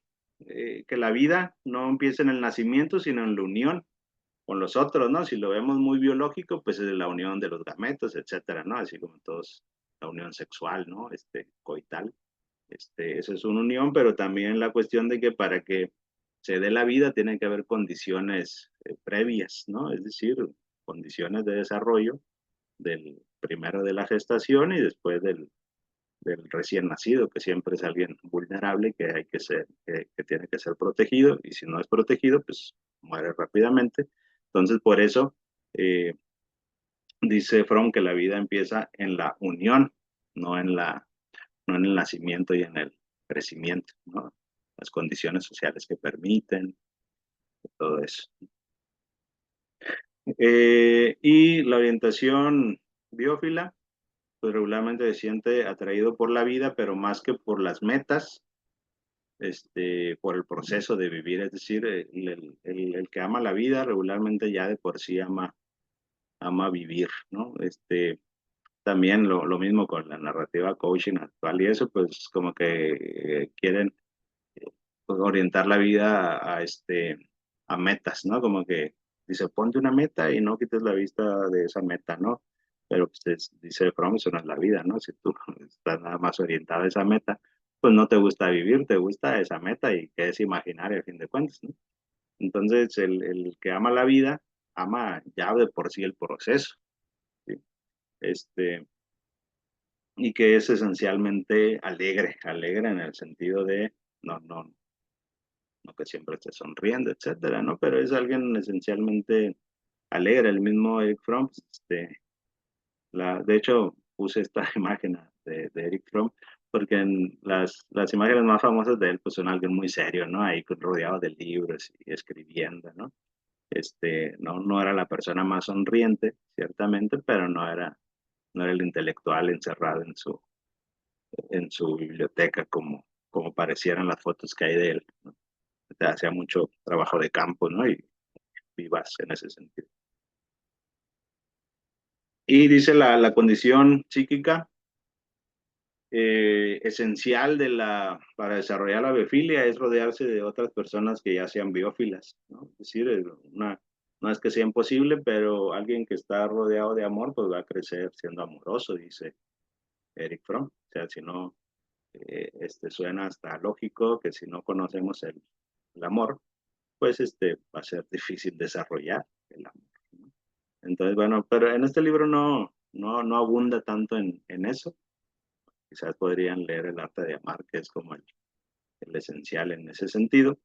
vida no empieza en el nacimiento, sino en la unión con los otros, ¿no? Si lo vemos muy biológico, pues es la unión de los gametos, etcétera, ¿no? Así como todos, la unión sexual, ¿no? Coital. Eso es una unión, pero también la cuestión de que para que se dé la vida tiene que haber condiciones previas, ¿no? Es decir, condiciones de desarrollo primero de la gestación y después del recién nacido, que siempre es alguien vulnerable que tiene que ser protegido, y si no es protegido, pues muere rápidamente. Entonces, por eso eh, dice Fromm que la vida empieza en la unión, no no en el nacimiento y en el crecimiento, ¿no? Las condiciones sociales que permiten, todo eso. Y la orientación biófila, pues regularmente se siente atraído por la vida, pero más que por las metas, por el proceso de vivir. Es decir, el que ama la vida regularmente ya de por sí ama vivir, ¿no? También lo mismo con la narrativa coaching actual y eso, pues como que quieren pues, orientar la vida a metas, ¿no? Como que dice, ponte una meta y no quites la vista de esa meta, ¿no? Pero pues dice Fromm, eso no es la vida, ¿no? Si tú estás nada más orientado a esa meta, pues no te gusta vivir, te gusta esa meta y que es imaginaria al fin de cuentas, ¿no? Entonces, el que ama la vida, ama ya de por sí el proceso, ¿sí? Y que es esencialmente alegre en el sentido de, no que siempre esté sonriendo, etcétera, ¿no? Pero es alguien esencialmente alegre. El mismo Eric Fromm, de hecho, puse esta imagen de Eric Fromm, porque en las imágenes más famosas de él, pues son alguien muy serio, ¿no? Ahí rodeado de libros y escribiendo, ¿no? No era la persona más sonriente, ciertamente, pero no era el intelectual encerrado en su biblioteca como parecieran las fotos que hay de él, ¿no? O sea, hacía mucho trabajo de campo, ¿no? Y vivas en ese sentido. Y dice la condición psíquica esencial para desarrollar la biofilia es rodearse de otras personas que ya sean biófilas, ¿no? Es decir, no es que sea imposible, pero alguien que está rodeado de amor, pues va a crecer siendo amoroso, dice Eric Fromm. O sea, si no, suena hasta lógico que si no conocemos el amor, pues va a ser difícil desarrollar el amor, ¿no? Entonces, bueno, pero en este libro no abunda tanto en eso. Quizás podrían leer El arte de amar, que es como el esencial en ese sentido.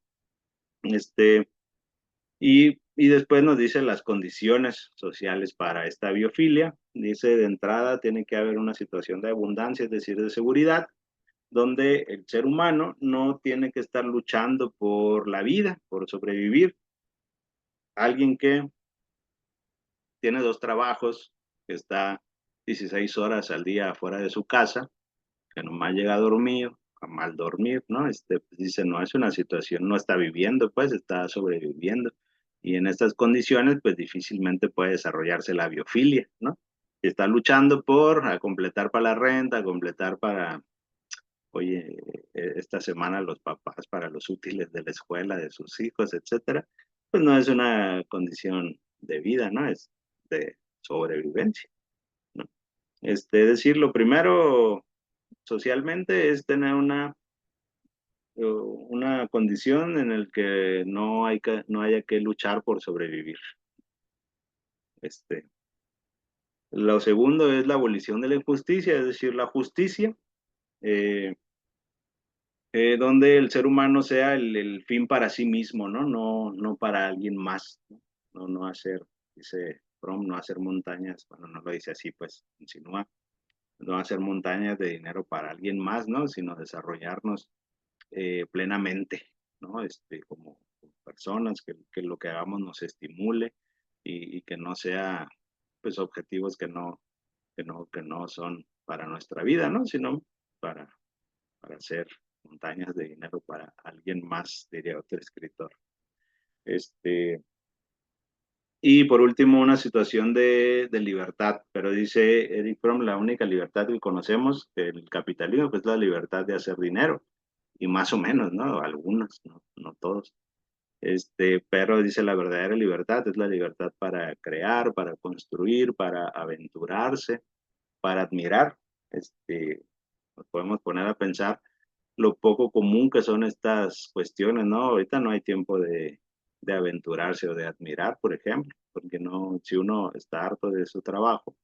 Y después nos dice las condiciones sociales para esta biofilia. Dice, de entrada tiene que haber una situación de abundancia, es decir, de seguridad, donde el ser humano no tiene que estar luchando por la vida, por sobrevivir. Alguien que tiene 2 trabajos, que está 16 horas al día fuera de su casa, que nomás llega a dormir, a mal dormir, ¿no? Pues dice, no es una situación, no está viviendo, pues está sobreviviendo. Y en estas condiciones, pues difícilmente puede desarrollarse la biofilia, ¿no? Está luchando por completar para la renta, completar para, oye, esta semana los papás para los útiles de la escuela de sus hijos, etcétera, pues no es una condición de vida, ¿no? Es de sobrevivencia, ¿no? Es decir, lo primero socialmente es tener una condición en la que no haya que luchar por sobrevivir. Lo segundo es la abolición de la injusticia, es decir, la justicia, eh, donde el ser humano sea el fin para sí mismo, ¿no? No para alguien más, ¿no? No hacer, dice Fromm, no hacer montañas, bueno, no lo dice así, pues insinúa, no hacer montañas de dinero para alguien más, ¿no? Sino desarrollarnos plenamente, ¿no? Como personas, que lo que hagamos nos estimule y que no sea, pues, objetivos que no son para nuestra vida, ¿no? Sino para hacer montañas de dinero para alguien más, diría otro escritor. Y por último, una situación de libertad, pero dice Eric Fromm, la única libertad que conocemos del capitalismo pues, es la libertad de hacer dinero, y más o menos, ¿no? Algunos, no todos. Pero dice la verdadera libertad es la libertad para crear, para construir, para aventurarse, para admirar. Nos podemos poner a pensar lo poco común que son estas cuestiones, ¿no? Ahorita no hay tiempo de aventurarse o de admirar, por ejemplo, porque no, si uno está harto de su trabajo,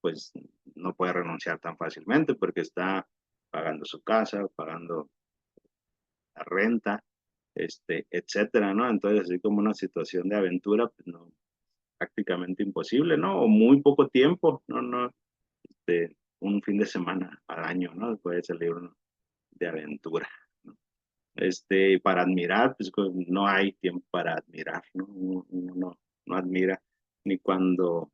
pues no puede renunciar tan fácilmente porque está pagando su casa, pagando la renta, etcétera, ¿no? Entonces, así como una situación de aventura, pues no, prácticamente imposible, ¿no? O muy poco tiempo, no, un fin de semana al año, ¿no? Puede salir uno de aventura, ¿no? Y para admirar, pues no hay tiempo para admirar, ¿no? No admira ni cuando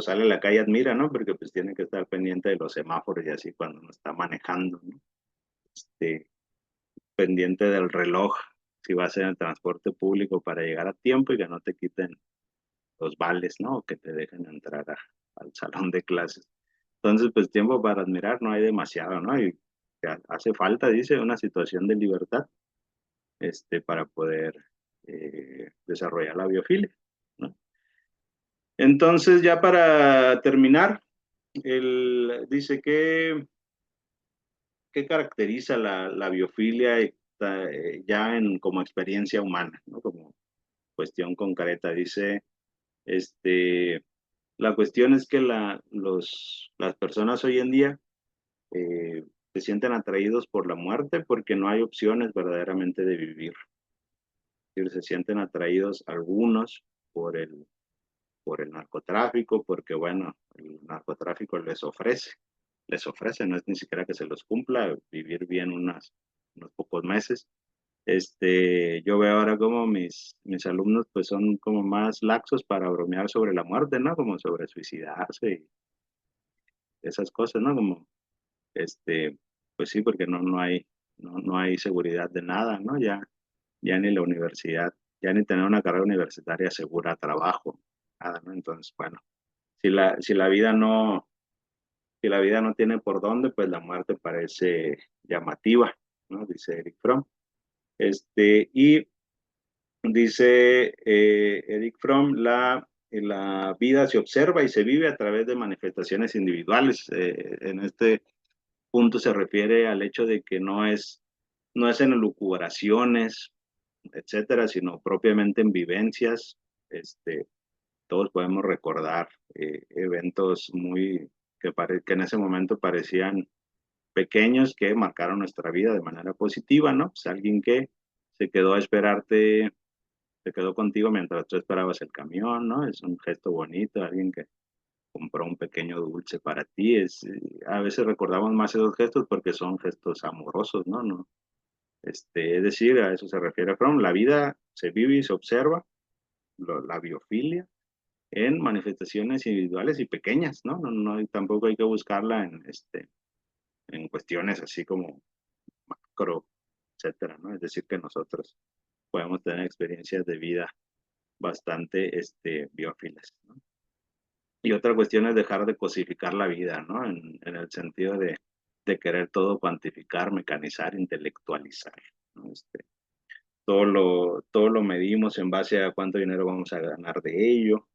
sale a la calle admira, ¿no? Porque pues tiene que estar pendiente de los semáforos y así cuando uno está manejando, ¿no? Este, pendiente del reloj, si vas en el transporte público para llegar a tiempo y que no te quiten los vales, ¿no? O que te dejen entrar al salón de clases. Entonces, pues tiempo para admirar no hay demasiado, ¿no? Y hace falta, dice, una situación de libertad, para poder desarrollar la biofilia, ¿no? Entonces, ya para terminar, él dice que ¿qué caracteriza la biofilia ya como experiencia humana, ¿no? Como cuestión concreta. Dice, la cuestión es que las personas hoy en día se sienten atraídos por la muerte porque no hay opciones verdaderamente de vivir. Es decir, se sienten atraídos algunos por el narcotráfico, porque bueno, el narcotráfico les ofrece, no es ni siquiera que se los cumpla, vivir bien unos pocos meses. Yo veo ahora como mis alumnos pues son como más laxos para bromear sobre la muerte, ¿no? Como sobre suicidarse y esas cosas, ¿no? Como, pues sí, porque no hay seguridad de nada, ¿no? Ya ni la universidad, ya ni tener una carrera universitaria asegura trabajo, nada, ¿no? Entonces, bueno, si la vida no tiene por dónde, pues la muerte parece llamativa, ¿no? Dice Eric Fromm. Y dice Eric Fromm, la vida se observa y se vive a través de manifestaciones individuales. En este punto se refiere al hecho de que no es en elucubraciones, etcétera, sino propiamente en vivencias. Todos podemos recordar eventos que en ese momento parecían pequeños que marcaron nuestra vida de manera positiva, ¿no? Pues alguien que se quedó a esperarte, se quedó contigo mientras tú esperabas el camión, ¿no? Es un gesto bonito, alguien que compró un pequeño dulce para ti. A veces recordamos más esos gestos porque son gestos amorosos, ¿no? No, es decir, a eso se refiere Fromm. La vida se vive y se observa, la biofilia, en manifestaciones individuales y pequeñas, ¿no? Y tampoco hay que buscarla en cuestiones así como macro, etcétera, ¿no? Es decir, que nosotros podemos tener experiencias de vida bastante biófilas, ¿no? Y otra cuestión es dejar de cosificar la vida, ¿no? En el sentido de querer todo cuantificar, mecanizar, intelectualizar, ¿no? Todo lo medimos en base a cuánto dinero vamos a ganar de ello,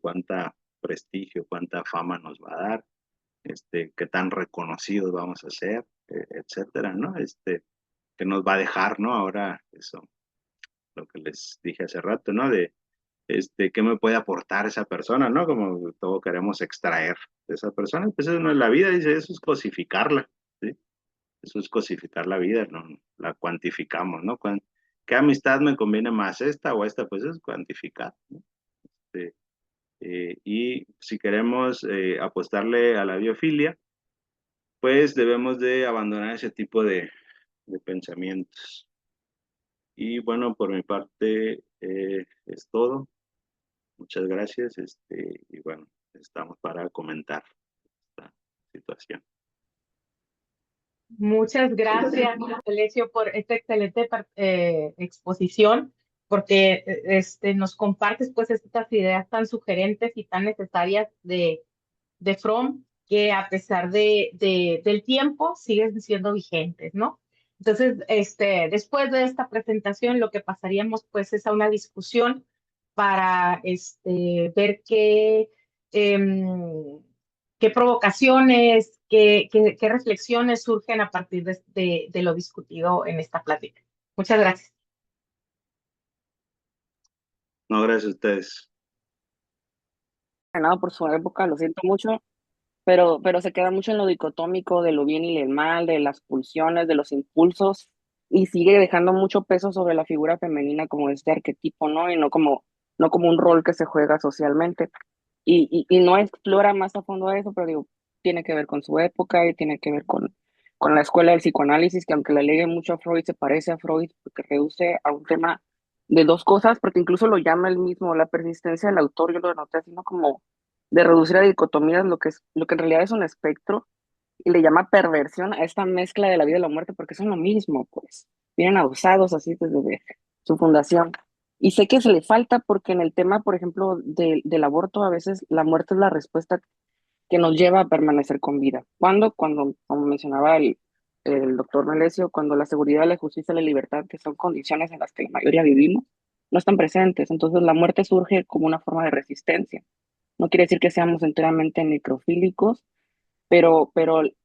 cuánta prestigio, cuánta fama nos va a dar, qué tan reconocidos vamos a ser, etcétera, ¿no? Que nos va a dejar, ¿no? Ahora, eso, lo que les dije hace rato, ¿no? ¿Qué me puede aportar esa persona, ¿no? Como todo queremos extraer de esa persona, pues eso no es la vida, dice, eso es cosificarla, ¿sí? Eso es cosificar la vida, ¿no? La cuantificamos, ¿no? ¿Qué amistad me conviene más, esta o esta? Pues es cuantificar, ¿no? Este, y si queremos apostarle a la biofilia, pues debemos de abandonar ese tipo de pensamientos. Y bueno, por mi parte es todo. Muchas gracias. Y bueno, estamos para comentar esta situación. Muchas gracias, Alessio, por esta excelente exposición, porque nos compartes pues estas ideas tan sugerentes y tan necesarias de Fromm, que a pesar del tiempo siguen siendo vigentes, ¿no? Entonces, después de esta presentación, lo que pasaríamos pues es a una discusión para ver qué provocaciones, qué reflexiones surgen a partir de lo discutido en esta plática. Muchas gracias. No, gracias a ustedes. Ganado por su época, lo siento mucho, pero se queda mucho en lo dicotómico de lo bien y el mal, de las pulsiones, de los impulsos, y sigue dejando mucho peso sobre la figura femenina como este arquetipo, ¿no? Y no como un rol que se juega socialmente. Y no explora más a fondo eso, pero digo, tiene que ver con su época y tiene que ver con con la escuela del psicoanálisis, que aunque le alegue mucho a Freud, se parece a Freud porque reduce a un tema de dos cosas, porque incluso lo llama él mismo, la persistencia del autor, yo lo noté haciendo como de reducir a dicotomías lo que en realidad es un espectro, y le llama perversión a esta mezcla de la vida y la muerte, porque son lo mismo, pues, vienen adosados así desde su fundación. Y sé que se le falta porque en el tema, por ejemplo, del aborto, a veces la muerte es la respuesta que nos lleva a permanecer con vida. Cuando, como mencionaba el doctor Melesio, cuando la seguridad, la justicia y la libertad, que son condiciones en las que la mayoría vivimos, no están presentes. Entonces la muerte surge como una forma de resistencia. No quiere decir que seamos enteramente necrofílicos, pero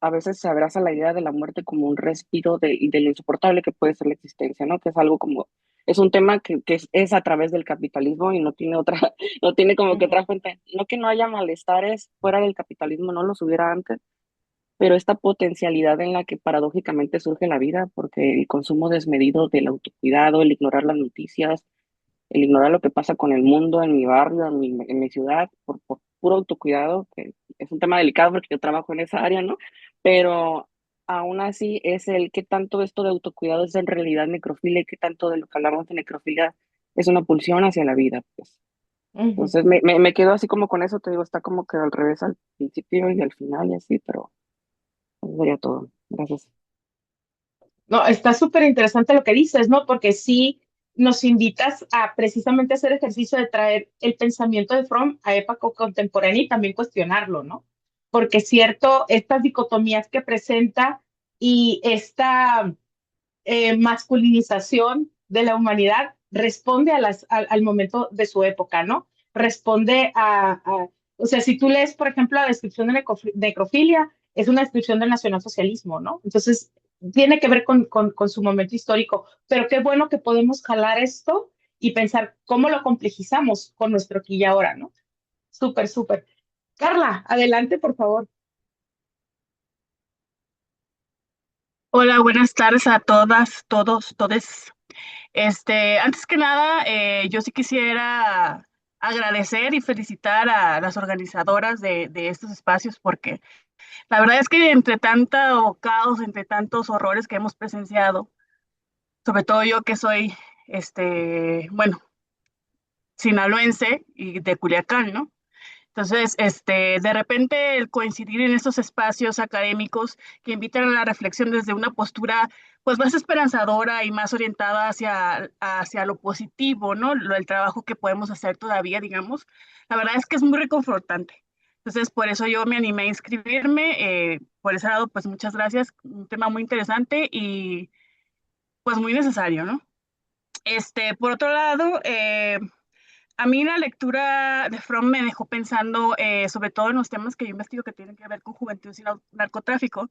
a veces se abraza la idea de la muerte como un respiro y de lo insoportable que puede ser la existencia, ¿no? Que es algo como, es un tema que es a través del capitalismo y no tiene otra, no tiene como que otra fuente. No que no haya malestares fuera del capitalismo, no los hubiera antes, pero esta potencialidad en la que paradójicamente surge la vida, porque el consumo desmedido del autocuidado, el ignorar las noticias, el ignorar lo que pasa con el mundo, en mi barrio, en mi ciudad, por puro autocuidado, que es un tema delicado porque yo trabajo en esa área, ¿no? Pero aún así es el que tanto esto de autocuidado es en realidad necrofilia y que tanto de lo que hablamos de necrofilia es una pulsión hacia la vida, pues. Ujú. Entonces me quedo así como con eso, te digo, está como que al revés al principio y al final y así, pero eso sería todo. Gracias. No, está súper interesante lo que dices, ¿no? Porque sí nos invitas a precisamente hacer ejercicio de traer el pensamiento de Fromm a época contemporánea y también cuestionarlo, ¿no? Porque es cierto, estas dicotomías que presenta y esta masculinización de la humanidad responde al momento de su época, ¿no? Responde o sea, si tú lees, por ejemplo, la descripción de necrofilia, es una descripción del nacionalsocialismo, ¿no? Entonces, tiene que ver con su momento histórico, pero qué bueno que podemos jalar esto y pensar cómo lo complejizamos con nuestro aquí y ahora, ¿no? Súper, súper. Carla, adelante, por favor. Hola, buenas tardes a todas, todos, todes. Antes que nada, yo sí quisiera agradecer y felicitar a las organizadoras de estos espacios porque la verdad es que entre tanto caos, entre tantos horrores que hemos presenciado, sobre todo yo que soy, bueno, sinaloense y de Culiacán, ¿no? Entonces, de repente el coincidir en estos espacios académicos que invitan a la reflexión desde una postura pues más esperanzadora y más orientada hacia lo positivo, ¿no? El trabajo que podemos hacer todavía, digamos, la verdad es que es muy reconfortante. Entonces, por eso yo me animé a inscribirme. Por ese lado, pues muchas gracias. Un tema muy interesante y pues muy necesario, ¿no? Por otro lado, a mí la lectura de Fromm me dejó pensando sobre todo en los temas que yo investigo que tienen que ver con juventud y narcotráfico.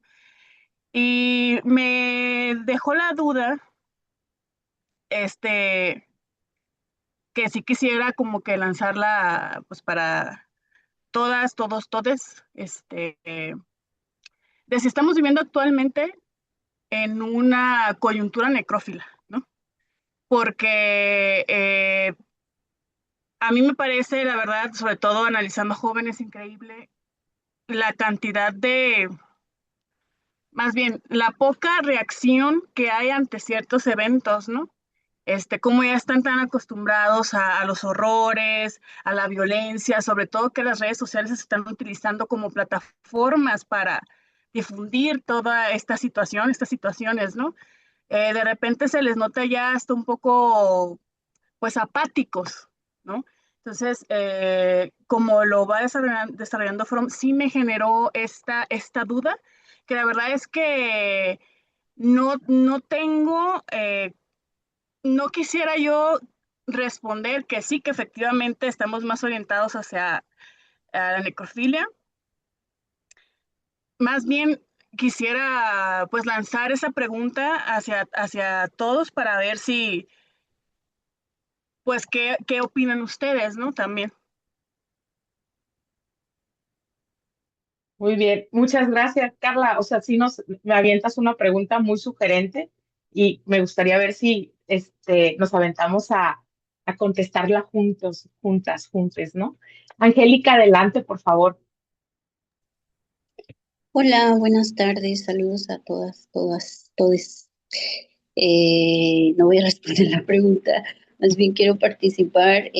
Y me dejó la duda, este, que sí quisiera como que lanzarla pues para todas, todos, todes, de si estamos viviendo actualmente en una coyuntura necrófila, ¿no? Porque a mí me parece, la verdad, sobre todo analizando jóvenes, increíble la cantidad más bien, la poca reacción que hay ante ciertos eventos, ¿no? Cómo ya están tan acostumbrados a los horrores, a la violencia, sobre todo que las redes sociales se están utilizando como plataformas para difundir toda esta situación, estas situaciones, ¿no? De repente se les nota ya hasta un poco, pues, apáticos, ¿no? Entonces, como lo va desarrollando From, sí me generó esta duda, que la verdad es que no tengo, no quisiera yo responder que sí, que efectivamente estamos más orientados hacia la necrofilia. Más bien quisiera pues lanzar esa pregunta hacia todos para ver si, pues, qué opinan ustedes, ¿no? También. Muy bien, muchas gracias, Carla. O sea, si me avientas una pregunta muy sugerente y me gustaría ver si nos aventamos a contestarla juntos, juntas, juntes, ¿no? Angélica, adelante, por favor. Hola, buenas tardes, saludos a todas, todes. No voy a responder la pregunta, más bien quiero participar,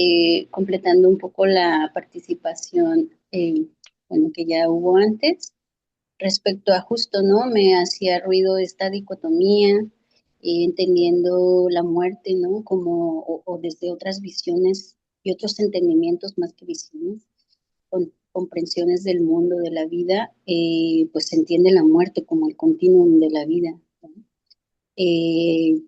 completando un poco la participación, bueno, que ya hubo antes. Respecto a justo, ¿no? Me hacía ruido esta dicotomía, entendiendo la muerte, ¿no? Como, o desde otras visiones y otros entendimientos más que visiones, comprensiones del mundo, de la vida, pues se entiende la muerte como el continuum de la vida, ¿no? Eh,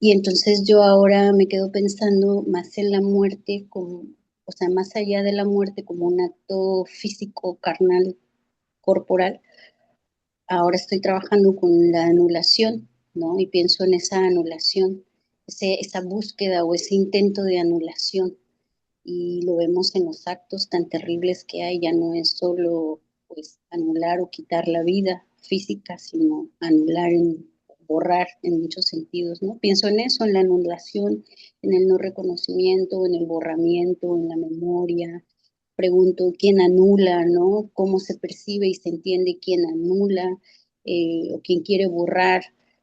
y entonces yo ahora me quedo pensando más en la muerte como, o sea, más allá de la muerte como un acto físico, carnal, corporal. Ahora estoy trabajando con la anulación, ¿no? Y pienso en esa anulación, esa búsqueda o ese intento de anulación. Y lo vemos en los actos tan terribles que hay, ya no es solo pues anular o quitar la vida física, sino anular, borrar en muchos sentidos, ¿no? Pienso en eso, en la anulación, en el no reconocimiento, en el borramiento, en la memoria. Pregunto, ¿quién anula, no? ¿Cómo se percibe y se entiende quién anula, o quién quiere borrar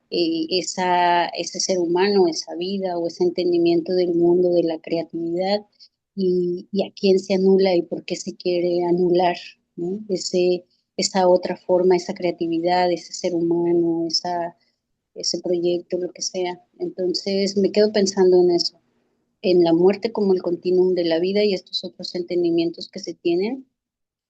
ese ser humano, esa vida o ese entendimiento del mundo, de la creatividad? Y a quién se anula y por qué se quiere anular, ¿no? Esa otra forma, esa creatividad, ese ser humano, ese proyecto, lo que sea. Entonces me quedo pensando en eso, en la muerte como el continuum de la vida y estos otros entendimientos que se tienen,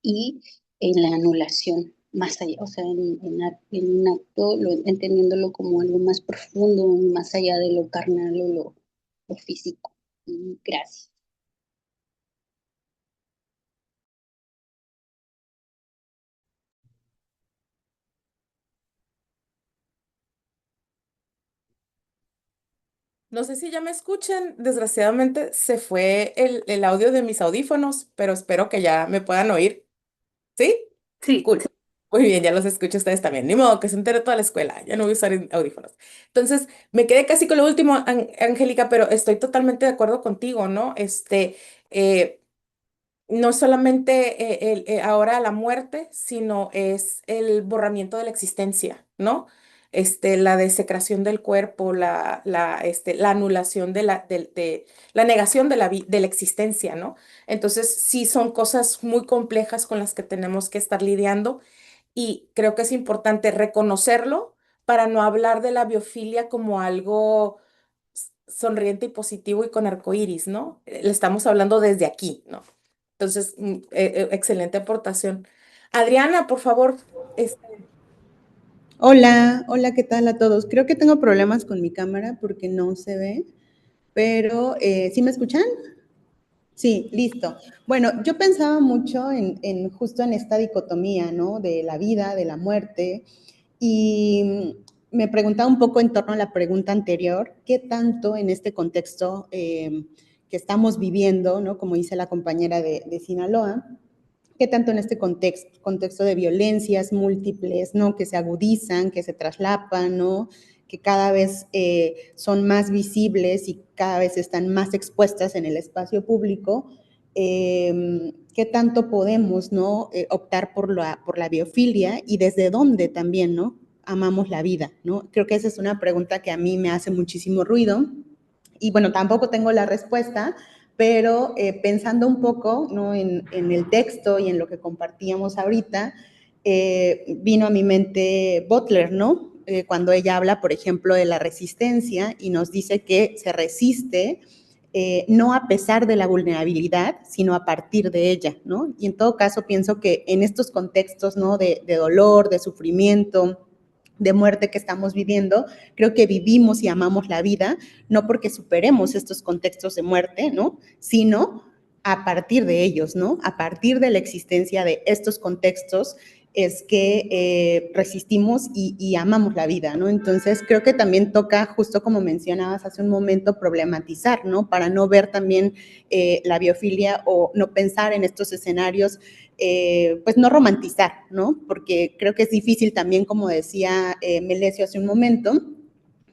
y en la anulación más allá, o sea, en un acto, entendiéndolo como algo más profundo, más allá de lo carnal o lo físico. Y gracias. No sé si ya me escuchan. Desgraciadamente se fue el audio de mis audífonos, pero espero que ya me puedan oír. ¿Sí? Sí. Cool. Muy bien, ya los escucho ustedes también. Ni modo, que se entere toda la escuela. Ya no voy a usar audífonos. Entonces, me quedé casi con lo último, Angélica, pero estoy totalmente de acuerdo contigo, ¿no? Eh, no solamente ahora la muerte, sino es el borramiento de la existencia, ¿no? La desecración del cuerpo, la anulación la negación de la existencia, ¿no? Entonces, sí son cosas muy complejas con las que tenemos que estar lidiando y creo que es importante reconocerlo para no hablar de la biofilia como algo sonriente y positivo y con arcoíris, ¿no? Le estamos hablando desde aquí, ¿no? Entonces, excelente aportación. Adriana, por favor. Hola, hola, ¿qué tal a todos? Creo que tengo problemas con mi cámara porque no se ve, pero ¿sí me escuchan? Sí, listo. Bueno, yo pensaba mucho justo en esta dicotomía, ¿no? De la vida, de la muerte, y me preguntaba un poco en torno a la pregunta anterior, ¿qué tanto en este contexto que estamos viviendo, ¿no? Como dice la compañera de Sinaloa, qué tanto en este contexto de violencias múltiples, ¿no? Que se agudizan, que se traslapan, ¿no? Que cada vez son más visibles y cada vez están más expuestas en el espacio público, qué tanto podemos, ¿no? Optar por la biofilia y desde dónde también, ¿no? Amamos la vida, ¿no? Creo que esa es una pregunta que a mí me hace muchísimo ruido y bueno, tampoco tengo la respuesta, pero pensando un poco, ¿no? en el texto y en lo que compartíamos ahorita, vino a mi mente Butler, ¿no? Cuando ella habla, por ejemplo, de la resistencia y nos dice que se resiste no a pesar de la vulnerabilidad, sino a partir de ella, ¿no? Y en todo caso pienso que en estos contextos, ¿no? de dolor, de sufrimiento, de muerte que estamos viviendo, creo que vivimos y amamos la vida, no porque superemos estos contextos de muerte, ¿no? Sino a partir de ellos, ¿no? A partir de la existencia de estos contextos es que resistimos y amamos la vida, ¿no? Entonces creo que también toca, justo como mencionabas hace un momento, problematizar, ¿no? Para no ver también la biofilia o no pensar en estos escenarios, pues no romantizar, ¿no? Porque creo que es difícil también, como decía Melesio hace un momento,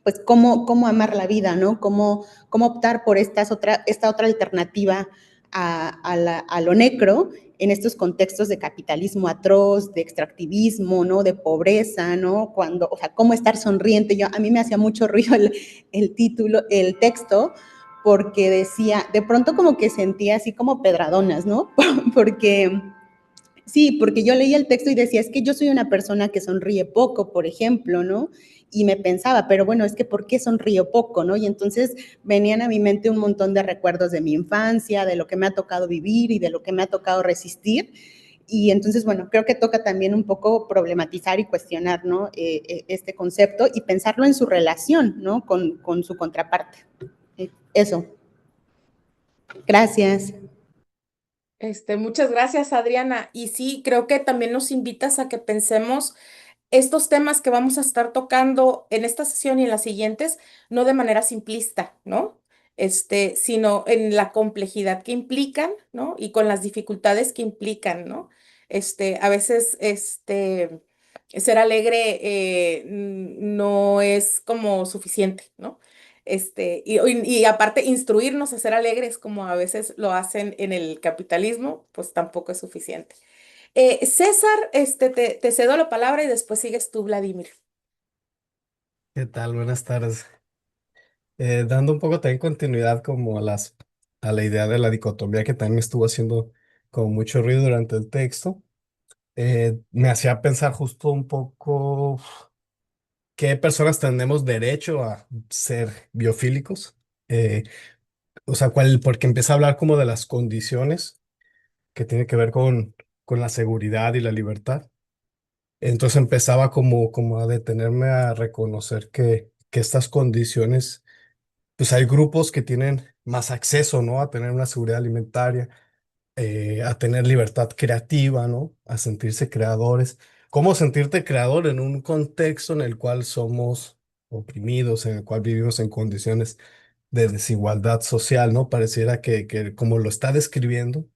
pues cómo amar la vida, ¿no? Cómo optar por esta otra alternativa a lo necro, en estos contextos de capitalismo atroz, de extractivismo, ¿no? De pobreza, ¿no? Cuando, o sea, cómo estar sonriente. A mí me hacía mucho ruido el título, el texto, porque decía, de pronto como que sentía así como pedradonas, ¿no? Porque sí, porque yo leía el texto y decía, es que yo soy una persona que sonríe poco, por ejemplo, ¿no? Y me pensaba, pero bueno, es que ¿por qué sonrío poco, no? Y entonces venían a mi mente un montón de recuerdos de mi infancia, de lo que me ha tocado vivir y de lo que me ha tocado resistir. Y entonces, bueno, creo que toca también un poco problematizar y cuestionar, ¿no? Este concepto y pensarlo en su relación, ¿no? Con su contraparte. Eso. Gracias. Muchas gracias, Adriana. Y sí, creo que también nos invitas a que pensemos estos temas que vamos a estar tocando en esta sesión y en las siguientes, no de manera simplista, ¿no? Sino en la complejidad que implican, ¿no? Y con las dificultades que implican, ¿no? A veces, ser alegre no es como suficiente, ¿no? Y aparte, instruirnos a ser alegres como a veces lo hacen en el capitalismo, pues tampoco es suficiente. César, te cedo la palabra y después sigues tú, Vladimir. ¿Qué tal? Buenas tardes. Dando un poco también continuidad como a la idea de la dicotomía que también me estuvo haciendo como mucho ruido durante el texto, me hacía pensar justo un poco qué personas tenemos derecho a ser biofílicos. Eh, o sea, porque empieza a hablar como de las condiciones que tiene que ver con la seguridad y la libertad. Entonces empezaba como a detenerme a reconocer que estas condiciones, pues hay grupos que tienen más acceso, ¿no? A tener una seguridad alimentaria, a tener libertad creativa, ¿no? A sentirse creadores. ¿Cómo sentirte creador en un contexto en el cual somos oprimidos, en el cual vivimos en condiciones de desigualdad social, ¿no? Pareciera que como lo está describiendo,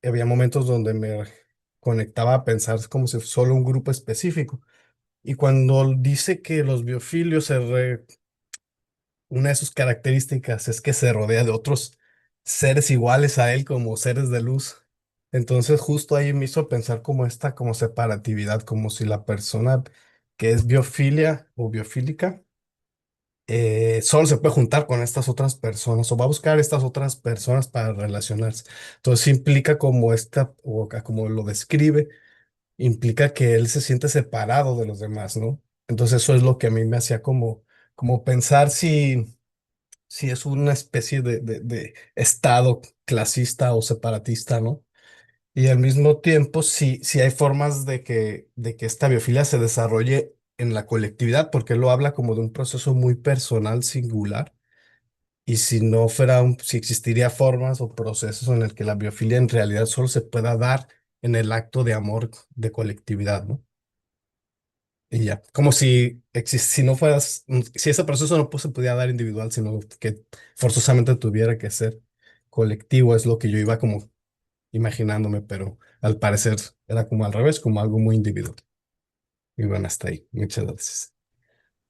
había momentos donde me conectaba a pensar como si solo un grupo específico. Y cuando dice que los biofilios una de sus características es que se rodea de otros seres iguales a él como seres de luz. Entonces justo ahí me hizo pensar como esta como separatividad, como si la persona que es biofilia o biofílica solo se puede juntar con estas otras personas o va a buscar estas otras personas para relacionarse. Entonces implica como como lo describe, implica que él se siente separado de los demás, ¿no? Entonces eso es lo que a mí me hacía como pensar si es una especie de estado clasista o separatista, ¿no? Y al mismo tiempo, si hay formas de que esta biofilia se desarrolle en la colectividad, porque él lo habla como de un proceso muy personal, singular, y si no fuera si existiría formas o procesos en el que la biofilia en realidad solo se pueda dar en el acto de amor de colectividad, ¿no? Y ya, como si no fueras, si ese proceso no se podía dar individual, sino que forzosamente tuviera que ser colectivo, es lo que yo iba como imaginándome, pero al parecer era como al revés, como algo muy individual. Y bueno, hasta ahí. Muchas gracias.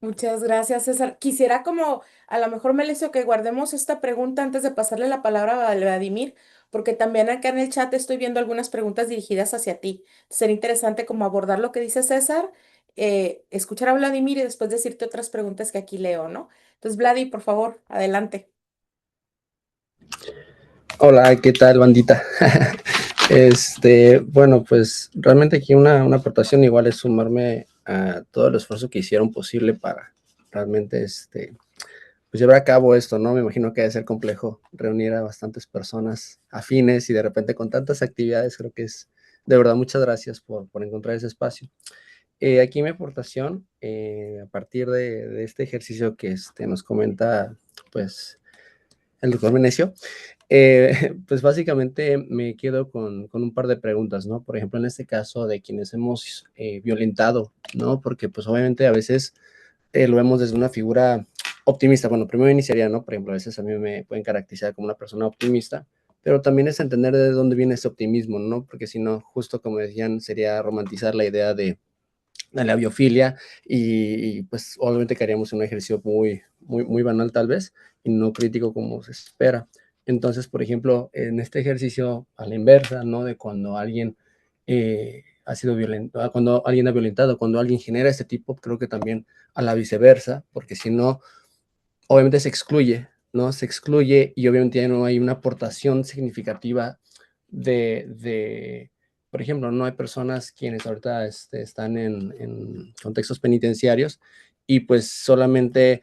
Muchas gracias, César. Quisiera como, a lo mejor, Melissa, que guardemos esta pregunta antes de pasarle la palabra a Vladimir, porque también acá en el chat estoy viendo algunas preguntas dirigidas hacia ti. Sería interesante como abordar lo que dice César, escuchar a Vladimir y después decirte otras preguntas que aquí leo, ¿no? Entonces, Vladi, por favor, adelante. Hola, ¿qué tal, bandita? Bueno, pues realmente aquí una aportación igual es sumarme a todo el esfuerzo que hicieron posible para realmente pues llevar a cabo esto, ¿no? Me imagino que debe ser complejo reunir a bastantes personas afines y de repente con tantas actividades, creo que es de verdad muchas gracias por encontrar ese espacio. Aquí mi aportación, a partir de este ejercicio que nos comenta, pues, el doctor Venecio, pues básicamente me quedo con un par de preguntas, ¿no? Por ejemplo, en este caso de quienes hemos violentado, ¿no? Porque pues obviamente a veces lo vemos desde una figura optimista. Bueno, primero iniciaría, ¿no? Por ejemplo, a veces a mí me pueden caracterizar como una persona optimista, pero también es entender de dónde viene ese optimismo, ¿no? Porque si no, justo como decían, sería romantizar la idea de la biofilia y pues obviamente queríamos un ejercicio muy banal tal vez y no crítico como se espera. Entonces, por ejemplo, en este ejercicio a la inversa, ¿no? De cuando alguien ha sido violento, cuando alguien ha violentado, cuando alguien genera este tipo, creo que también a la viceversa, porque si no, obviamente se excluye, ¿no? Se excluye y obviamente ya no hay una aportación significativa por ejemplo, no hay personas quienes ahorita están en contextos penitenciarios y pues solamente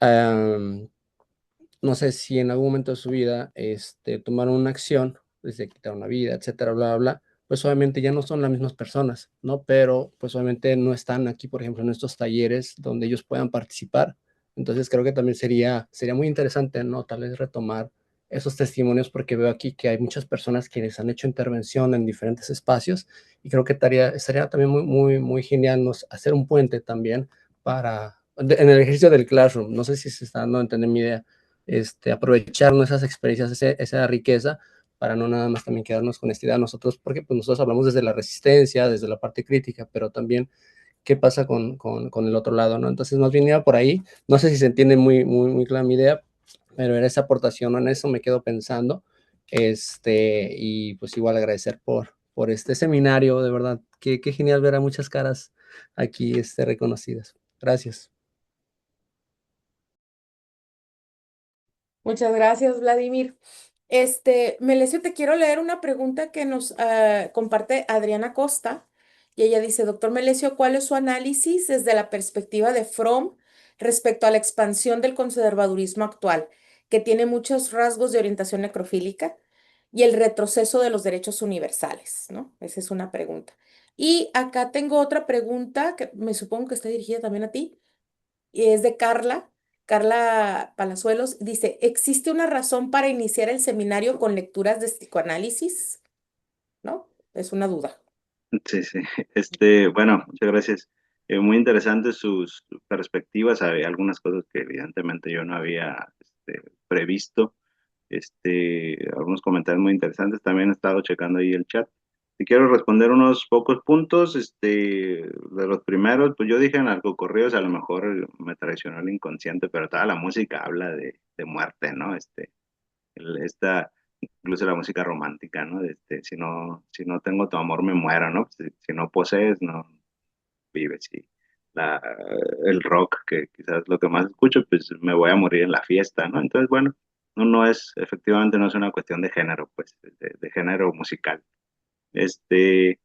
no sé si en algún momento de su vida tomaron una acción, desde quitar una vida, etcétera, bla, bla, bla, pues obviamente ya no son las mismas personas, ¿no? Pero pues obviamente no están aquí, por ejemplo, en estos talleres donde ellos puedan participar. Entonces creo que también sería muy interesante, ¿no? Tal vez retomar esos testimonios porque veo aquí que hay muchas personas quienes han hecho intervención en diferentes espacios y creo que estaría también muy, muy, muy genial hacer un puente también en el ejercicio del classroom. No sé si se está dando a entender mi idea, aprovechar nuestras experiencias, esa riqueza, para no nada más también quedarnos con esta idea nosotros, porque pues nosotros hablamos desde la resistencia, desde la parte crítica, pero también qué pasa con el otro lado, ¿no? Entonces más bien iba por ahí, no sé si se entiende muy, muy, muy clara mi idea, pero era esa aportación, ¿no? En eso me quedo pensando, y pues igual agradecer por este seminario, de verdad, qué genial ver a muchas caras aquí, reconocidas. Gracias. Muchas gracias, Vladimir. Melesio, te quiero leer una pregunta que nos comparte Adriana Costa. Y ella dice, doctor Melesio, ¿cuál es su análisis desde la perspectiva de Fromm respecto a la expansión del conservadurismo actual, que tiene muchos rasgos de orientación necrofílica, y el retroceso de los derechos universales, ¿no? Esa es una pregunta. Y acá tengo otra pregunta que me supongo que está dirigida también a ti, y es de Carla Palazuelos. Dice, ¿existe una razón para iniciar el seminario con lecturas de psicoanálisis? ¿No? Es una duda. Sí, sí. Bueno, muchas gracias. Muy interesantes sus perspectivas. Hay algunas cosas que evidentemente yo no había previsto. Algunos comentarios muy interesantes. También he estado checando ahí el chat. Si quiero responder unos pocos puntos, de los primeros, pues yo dije en algo corridos, a lo mejor me traicionó el inconsciente, pero toda la música habla de muerte, ¿no? Esta, incluso la música romántica, ¿no? Si no tengo tu amor me muero, ¿no? Si no posees, no vives. Y la, el rock, que quizás lo que más escucho, pues me voy a morir en la fiesta, ¿no? Entonces, bueno, efectivamente no es una cuestión de género, pues, de género musical. Este,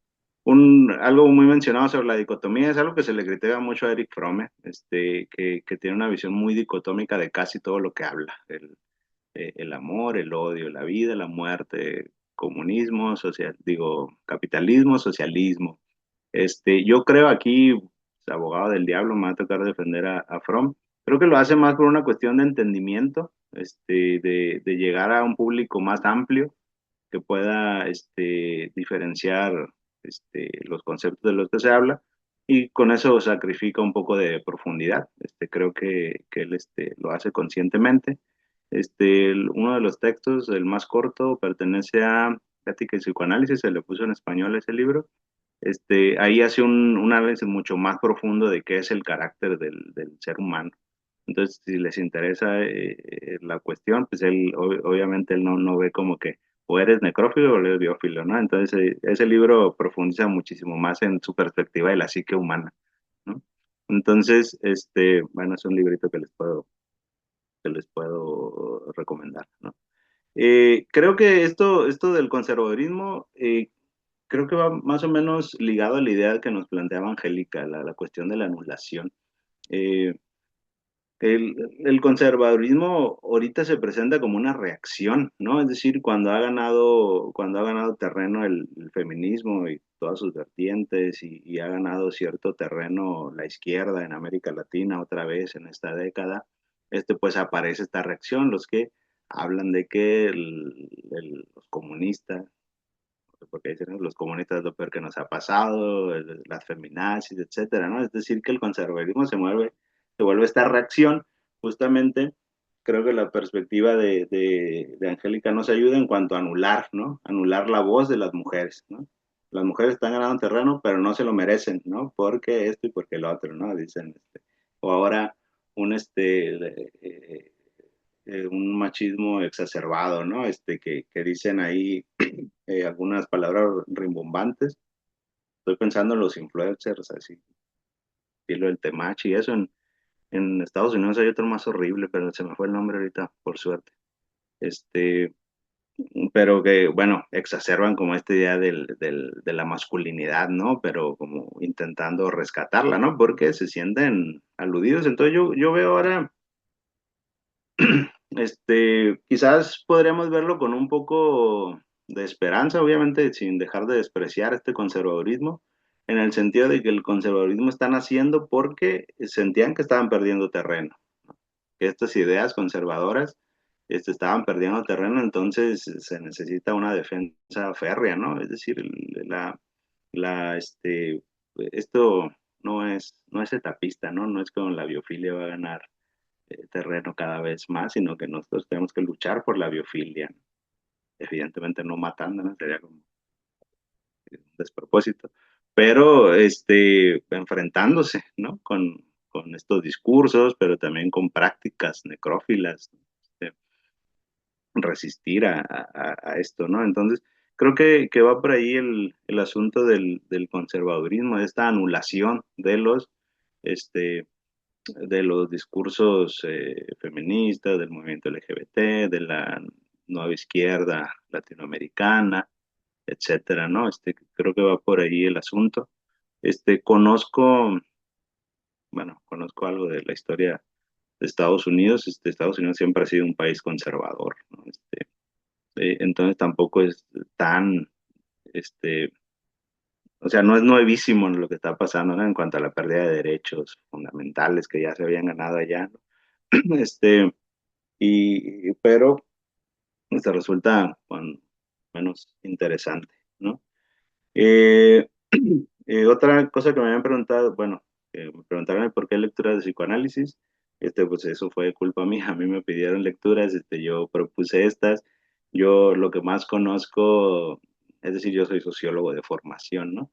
algo muy mencionado sobre la dicotomía es algo que se le critica mucho a Eric Fromme, que tiene una visión muy dicotómica de casi todo lo que habla. El amor, el odio, la vida, la muerte, comunismo, capitalismo, socialismo. Yo creo aquí, abogado del diablo, me va a tocar defender a Fromm. Creo que lo hace más por una cuestión de entendimiento, de llegar a un público más amplio que pueda diferenciar los conceptos de los que se habla y con eso sacrifica un poco de profundidad. Creo que él lo hace conscientemente. Uno de los textos, el más corto, pertenece a Ética y Psicoanálisis, se le puso en español ese libro. Ahí hace un análisis mucho más profundo de qué es el carácter del ser humano. Entonces, si les interesa la cuestión, pues obviamente él no ve como que o eres necrófilo o eres biófilo, ¿no? Entonces, ese libro profundiza muchísimo más en su perspectiva de la psique humana, ¿no? Entonces, bueno, es un librito que les puedo recomendar, ¿no? Creo que esto del conservadurismo, creo que va más o menos ligado a la idea que nos planteaba Angélica, la cuestión de la anulación. Eh, el conservadurismo ahorita se presenta como una reacción, ¿no? Es decir, cuando ha ganado terreno el feminismo y todas sus vertientes y ha ganado cierto terreno la izquierda en América Latina otra vez en esta década, pues aparece esta reacción, los que hablan de que los comunistas, porque dicen, ¿no? Los comunistas es lo peor que nos ha pasado, las feminazis, etcétera, ¿no? Es decir, que el conservadurismo se vuelve esta reacción. Justamente creo que la perspectiva de Angélica nos ayuda en cuanto a anular, ¿no? Anular la voz de las mujeres, ¿no? Las mujeres están ganando terreno, pero no se lo merecen, ¿no? Porque esto y porque lo otro, ¿no? Dicen, o ahora un un machismo exacerbado, ¿no? Que dicen ahí algunas palabras rimbombantes. Estoy pensando en los influencers, así, estilo el Temachi y eso. En Estados Unidos hay otro más horrible, pero se me fue el nombre ahorita, por suerte. Este, pero que, bueno, exacerban como esta idea de la masculinidad, ¿no? Pero como intentando rescatarla, ¿no? Porque se sienten aludidos. Entonces yo veo ahora, quizás podríamos verlo con un poco de esperanza, obviamente sin dejar de despreciar este conservadurismo, en el sentido de que el conservadurismo están haciendo porque sentían que estaban perdiendo terreno, que estas ideas conservadoras estaban perdiendo terreno, entonces se necesita una defensa férrea, ¿no? Es decir, esto no es etapista, ¿no? No es como la biofilia va a ganar terreno cada vez más, sino que nosotros tenemos que luchar por la biofilia, ¿no? Evidentemente no matando, ¿no? Sería como un despropósito, pero enfrentándose, ¿no? Con estos discursos, pero también con prácticas necrófilas, ¿no? Resistir a esto, ¿no? Entonces, creo que va por ahí el asunto del conservadurismo, de esta anulación de los discursos feministas, del movimiento LGBT, de la nueva izquierda latinoamericana, etcétera, ¿no? Creo que va por ahí el asunto. Conozco algo de la historia de Estados Unidos. Estados Unidos siempre ha sido un país conservador, ¿no? Entonces tampoco es tan, o sea, no es nuevísimo lo que está pasando, ¿no? En cuanto a la pérdida de derechos fundamentales que ya se habían ganado allá, ¿no? Pero resulta menos interesante, ¿no? Eh, Otra cosa que me habían preguntado, bueno, me preguntaron el por qué lecturas de psicoanálisis. Pues eso fue culpa mía. A mí me pidieron lecturas, yo propuse estas. Yo lo que más conozco, es decir, yo soy sociólogo de formación, ¿no?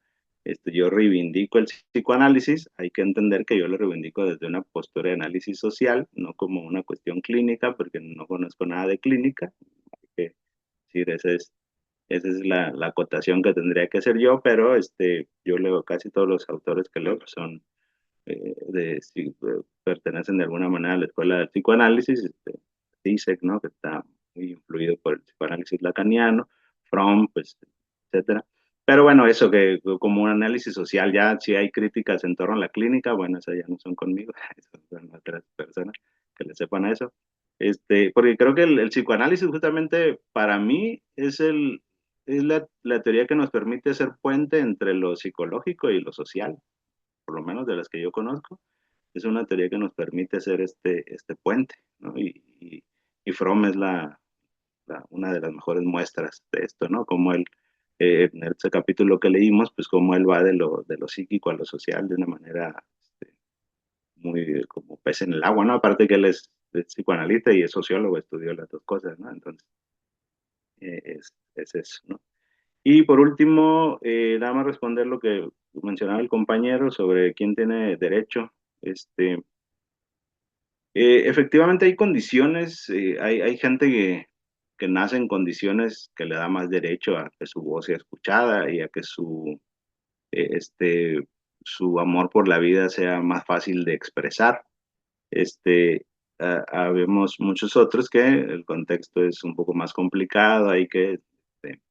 Yo reivindico el psicoanálisis. Hay que entender que yo lo reivindico desde una postura de análisis social, no como una cuestión clínica, porque no conozco nada de clínica. Hay que decir, esa es la acotación que tendría que hacer yo, pero yo leo casi todos los autores que leo, que son pertenecen de alguna manera a la escuela del psicoanálisis, Zizek, ¿no? Que está muy influido por el psicoanálisis lacaniano, Fromm, pues, etcétera. Pero bueno, eso que como un análisis social, ya si hay críticas en torno a la clínica, bueno, esas ya no son conmigo, esas son otras personas que le sepan a eso. Porque creo que el psicoanálisis justamente para mí es la teoría que nos permite hacer puente entre lo psicológico y lo social, por lo menos de las que yo conozco. Es una teoría que nos permite hacer este puente, ¿no? Y Fromm es una de las mejores muestras de esto, ¿no? Como él, en ese capítulo que leímos, pues como él va de lo psíquico a lo social de una manera muy como pez en el agua, ¿no? Aparte que él es psicoanalista y es sociólogo, estudió las dos cosas, ¿no? Entonces, es eso, ¿no? Y por último, nada más responder lo que mencionaba el compañero sobre quién tiene derecho. Efectivamente hay condiciones, hay gente que nace en condiciones que le da más derecho a que su voz sea escuchada y a que eh, este, su amor por la vida sea más fácil de expresar. Habemos muchos otros que el contexto es un poco más complicado, hay que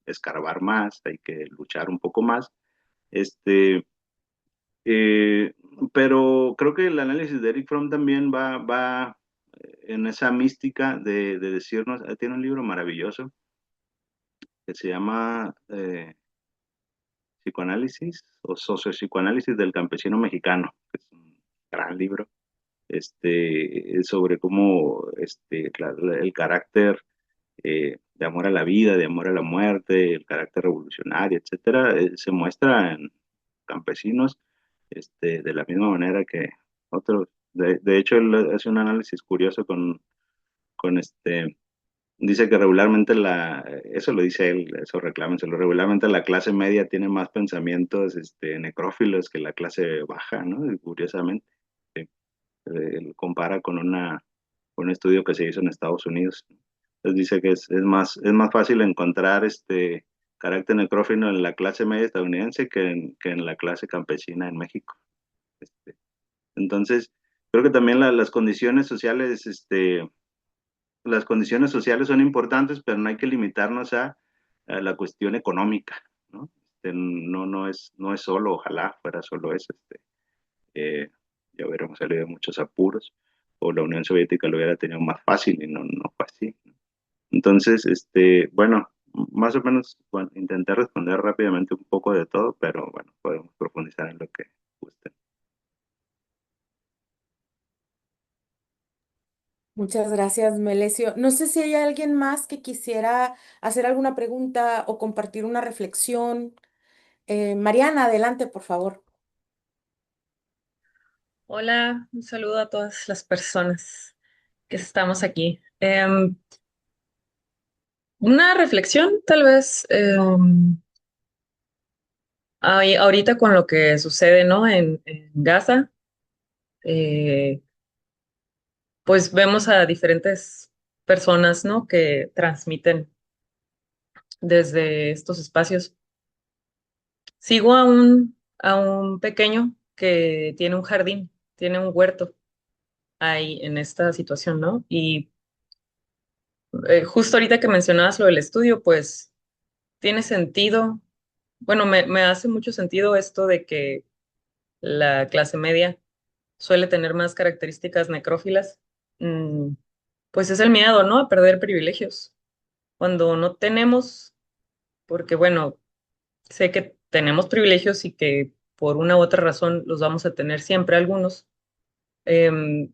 escarbar más, hay que luchar un poco más. Este, eh, pero creo que el análisis de Eric Fromm también va en esa mística de decirnos, tiene un libro maravilloso que se llama Psicoanálisis o Sociopsicoanálisis del Campesino Mexicano, que es un gran libro, sobre cómo el carácter de amor a la vida, de amor a la muerte, el carácter revolucionario, etcétera, se muestra en campesinos de la misma manera que otros. De hecho, él hace un análisis curioso con dice que regularmente eso lo dice él, eso reclámenselo, regularmente la clase media tiene más pensamientos necrófilos que la clase baja, ¿no? Y curiosamente, él compara con un estudio que se hizo en Estados Unidos. Entonces dice que es más fácil encontrar carácter necrófilo en la clase media estadounidense que en la clase campesina en México. Entonces, creo que también las condiciones sociales, las condiciones sociales son importantes, pero no hay que limitarnos a la cuestión económica, ¿no? No es solo, ojalá fuera solo eso. Ya hubiéramos salido de muchos apuros, o la Unión Soviética lo hubiera tenido más fácil y no fue así. Entonces, bueno, más o menos, bueno, intenté responder rápidamente un poco de todo, pero bueno, podemos profundizar en lo que gusten. Muchas gracias, Melesio. No sé si hay alguien más que quisiera hacer alguna pregunta o compartir una reflexión. Mariana, adelante, por favor. Hola, un saludo a todas las personas que estamos aquí. Una reflexión, tal vez, ahorita con lo que sucede, ¿no? En Gaza, eh, pues vemos a diferentes personas, ¿no? Que transmiten desde estos espacios. Sigo a un pequeño que tiene un jardín, tiene un huerto ahí en esta situación, ¿no? Y justo ahorita que mencionabas lo del estudio, pues tiene sentido. Bueno, me hace mucho sentido esto de que la clase media suele tener más características necrófilas. Mm, pues es el miedo, ¿no? A perder privilegios. Cuando no tenemos, porque bueno, sé que tenemos privilegios y que por una u otra razón los vamos a tener siempre algunos, em,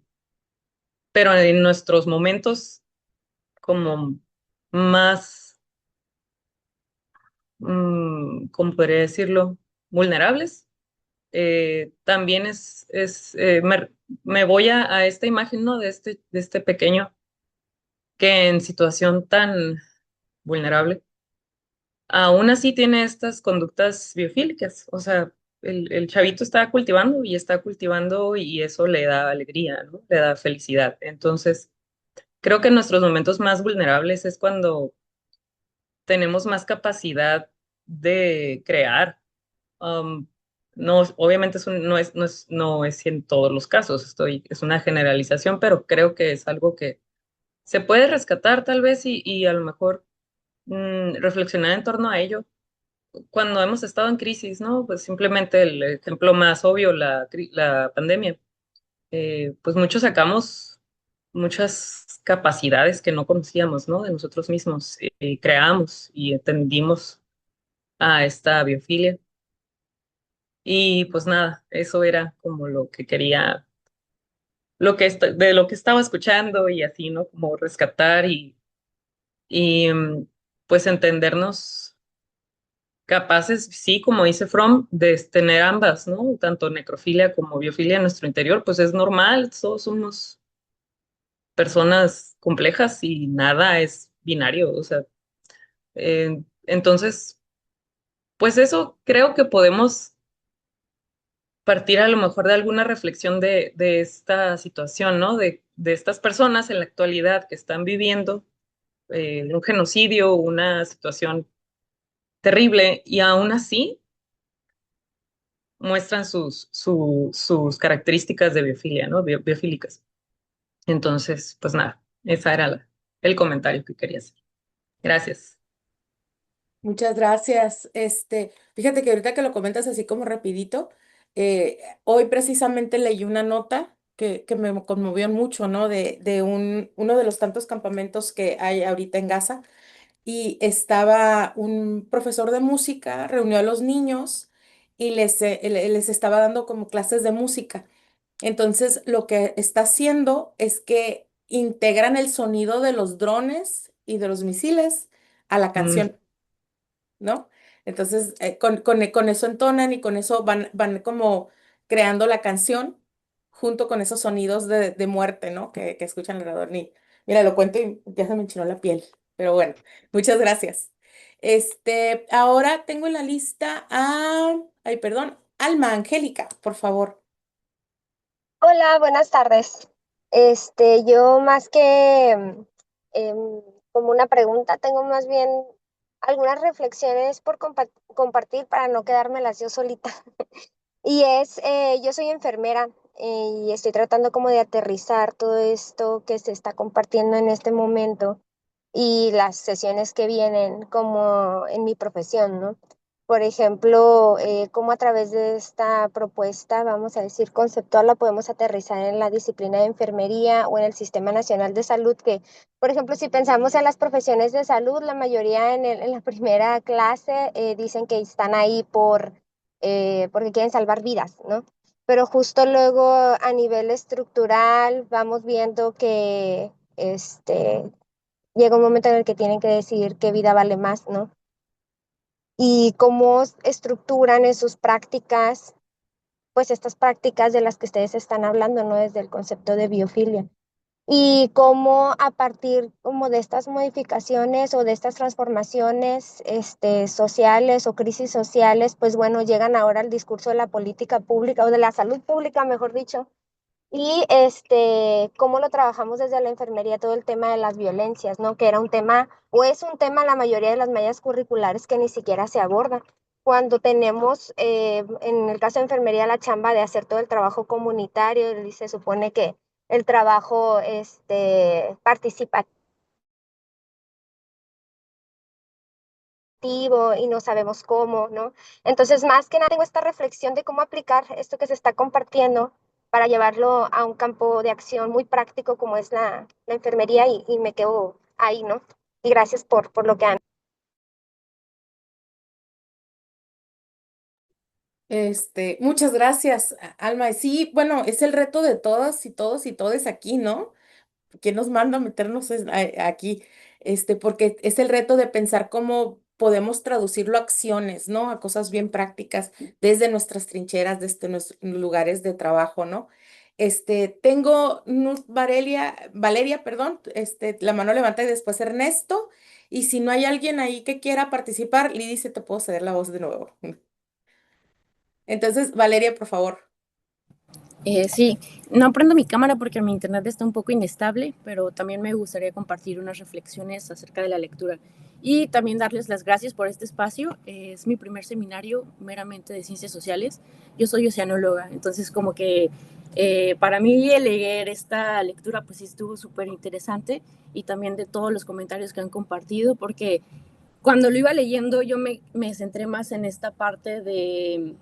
pero en nuestros momentos como más, ¿cómo podría decirlo? Vulnerables, también me voy a esta imagen, ¿no? De este pequeño que en situación tan vulnerable, aún así tiene estas conductas biofílicas. O sea, el chavito está cultivando y eso le da alegría, ¿no? Le da felicidad. Entonces, creo que en nuestros momentos más vulnerables es cuando tenemos más capacidad de crear. Um, no, obviamente no es en todos los casos, es una generalización, pero creo que es algo que se puede rescatar tal vez y a lo mejor reflexionar en torno a ello. Cuando hemos estado en crisis, ¿no? Pues simplemente el ejemplo más obvio, la pandemia. Pues muchos sacamos muchas capacidades que no conocíamos, ¿no? De nosotros mismos, creamos y entendimos a esta biofilia. Y pues nada, eso era como lo que quería, de lo que estaba escuchando y así, ¿no? Como rescatar y pues entendernos capaces, sí, como dice Fromm, de tener ambas, ¿no? Tanto necrofilia como biofilia en nuestro interior, pues es normal, todos somos personas complejas y nada es binario, o sea, entonces, pues eso creo que podemos partir a lo mejor de alguna reflexión de esta situación, ¿no? De estas personas en la actualidad que están viviendo un genocidio, una situación terrible y aún así muestran sus características de biofilia, ¿no? Biofílicas. Entonces, pues nada, esa era el comentario que quería hacer. Gracias. Muchas gracias. Fíjate que ahorita que lo comentas así como rapidito, hoy precisamente leí una nota que me conmovió mucho, ¿no? De uno de los tantos campamentos que hay ahorita en Gaza y estaba un profesor de música, reunió a los niños y les estaba dando como clases de música. Entonces, lo que está haciendo es que integran el sonido de los drones y de los misiles a la Mm, canción. ¿No? Entonces, con eso entonan y con eso van como creando la canción junto con esos sonidos de muerte, ¿no? Que escuchan alrededor. Mira, lo cuento y ya se me enchinó la piel. Pero bueno, muchas gracias. Ahora tengo en la lista ay, perdón, Alma Angélica, por favor. Hola, buenas tardes. Yo más que como una pregunta, tengo más bien algunas reflexiones por compartir para no quedármelas yo solita. Y yo soy enfermera y estoy tratando como de aterrizar todo esto que se está compartiendo en este momento y las sesiones que vienen como en mi profesión, ¿no? Por ejemplo, cómo a través de esta propuesta, vamos a decir, conceptual, la podemos aterrizar en la disciplina de enfermería o en el Sistema Nacional de Salud, que, por ejemplo, si pensamos en las profesiones de salud, la mayoría en la primera clase dicen que están ahí porque quieren salvar vidas, ¿no? Pero justo luego a nivel estructural vamos viendo que llega un momento en el que tienen que decidir qué vida vale más, ¿no? Y cómo estructuran en sus prácticas, pues estas prácticas de las que ustedes están hablando, ¿no? Desde el concepto de biofilia. Y cómo a partir como de estas modificaciones o de estas transformaciones sociales o crisis sociales, pues bueno, llegan ahora al discurso de la política pública o de la salud pública, mejor dicho, y cómo lo trabajamos desde la enfermería, todo el tema de las violencias, ¿no? Que era un tema, o es un tema en la mayoría de las mallas curriculares que ni siquiera se aborda. Cuando tenemos, en el caso de enfermería, la chamba de hacer todo el trabajo comunitario, y se supone que el trabajo participativo y no sabemos cómo, ¿no? Entonces, más que nada, tengo esta reflexión de cómo aplicar esto que se está compartiendo para llevarlo a un campo de acción muy práctico como es la enfermería y me quedo ahí, ¿no? Y gracias por lo que han. Muchas gracias, Alma. Sí, bueno, es el reto de todas y todos y todes aquí, ¿no? ¿Quién nos manda a meternos aquí? Porque es el reto de pensar cómo podemos traducirlo a acciones, ¿no? A cosas bien prácticas desde nuestras trincheras, desde nuestros lugares de trabajo, ¿no? Tengo Valeria, perdón, la mano levanta y después Ernesto. Y si no hay alguien ahí que quiera participar, Lidy, se te puedo ceder la voz de nuevo. Entonces, Valeria, por favor. Sí, no prendo mi cámara porque mi internet está un poco inestable, pero también me gustaría compartir unas reflexiones acerca de la lectura y también darles las gracias por este espacio. Es mi primer seminario meramente de ciencias sociales. Yo soy oceanóloga, entonces como que para mí el leer esta lectura pues sí estuvo súper interesante y también de todos los comentarios que han compartido, porque cuando lo iba leyendo yo me centré más en esta parte de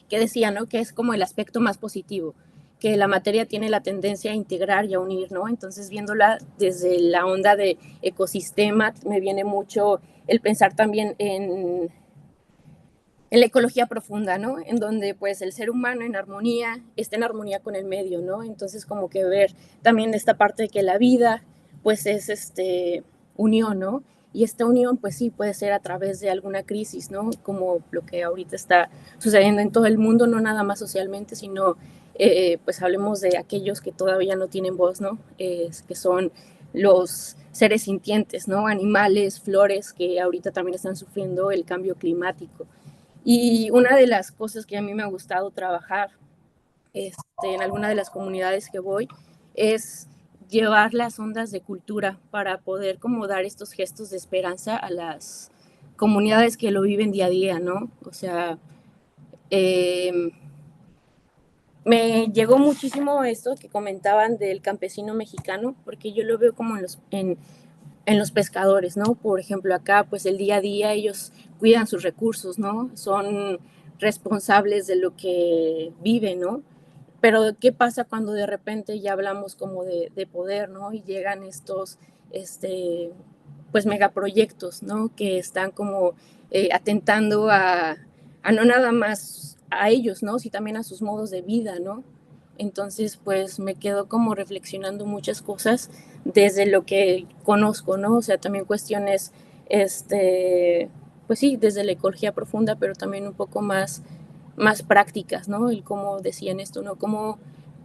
que decía, ¿no? Que es como el aspecto más positivo, que la materia tiene la tendencia a integrar y a unir, ¿no? Entonces, viéndola desde la onda de ecosistema, me viene mucho el pensar también en la ecología profunda, ¿no? En donde pues el ser humano en armonía está en armonía con el medio, ¿no? Entonces como que ver también esta parte de que la vida pues es unión, ¿no? Y esta unión pues sí puede ser a través de alguna crisis, ¿no? Como lo que ahorita está sucediendo en todo el mundo, no nada más socialmente, sino pues hablemos de aquellos que todavía no tienen voz, ¿no? Que son los seres sintientes, ¿no? Animales, flores que ahorita también están sufriendo el cambio climático. Y una de las cosas que a mí me ha gustado trabajar en alguna de las comunidades que voy es llevar las ondas de cultura para poder como dar estos gestos de esperanza a las comunidades que lo viven día a día, ¿no? O sea, me llegó muchísimo esto que comentaban del campesino mexicano, porque yo lo veo como en los pescadores, ¿no? Por ejemplo, acá, pues el día a día ellos cuidan sus recursos, ¿no? Son responsables de lo que viven, ¿no? Pero ¿qué pasa cuando de repente ya hablamos como de poder, ¿no? Y llegan estos, pues megaproyectos, ¿no? Que están como atentando a no nada más a ellos, ¿no? Sino también a sus modos de vida, ¿no? Entonces, pues me quedo como reflexionando muchas cosas desde lo que conozco, ¿no? O sea, también cuestiones, pues sí, desde la ecología profunda, pero también un poco más prácticas, ¿no? Y como decían esto, ¿no? Cómo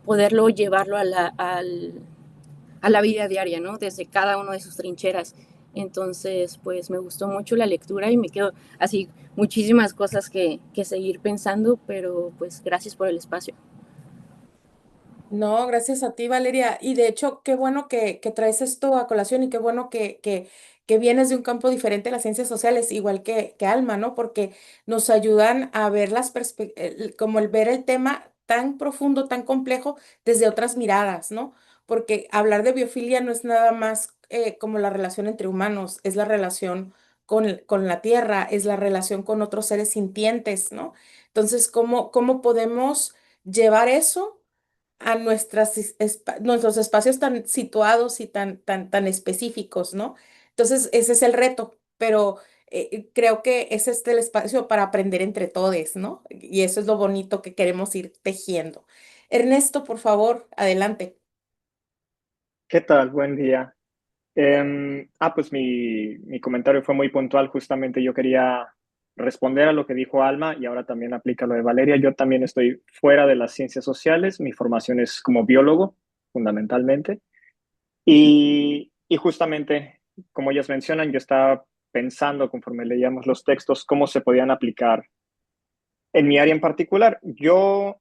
poderlo llevarlo a la vida diaria, ¿no? Desde cada uno de sus trincheras. Entonces, pues me gustó mucho la lectura y me quedo así muchísimas cosas que seguir pensando, pero pues gracias por el espacio. No, gracias a ti, Valeria. Y de hecho, qué bueno que traes esto a colación y qué bueno que vienes de un campo diferente a las ciencias sociales, igual que Alma, ¿no? Porque nos ayudan a ver como el ver el tema tan profundo, tan complejo, desde otras miradas, ¿no? Porque hablar de biofilia no es nada más como la relación entre humanos, es la relación con la tierra, es la relación con otros seres sintientes, ¿no? Entonces, ¿cómo podemos llevar eso a nuestros espacios tan situados y tan específicos, ¿no? Entonces, ese es el reto, pero creo que ese es el espacio para aprender entre todos, ¿no? Y eso es lo bonito que queremos ir tejiendo. Ernesto, por favor, adelante. ¿Qué tal? Buen día. Pues mi comentario fue muy puntual. Justamente yo quería responder a lo que dijo Alma y ahora también aplica lo de Valeria. Yo también estoy fuera de las ciencias sociales. Mi formación es como biólogo, fundamentalmente. Y justamente, como ellas mencionan, yo estaba pensando conforme leíamos los textos cómo se podían aplicar en mi área en particular. Yo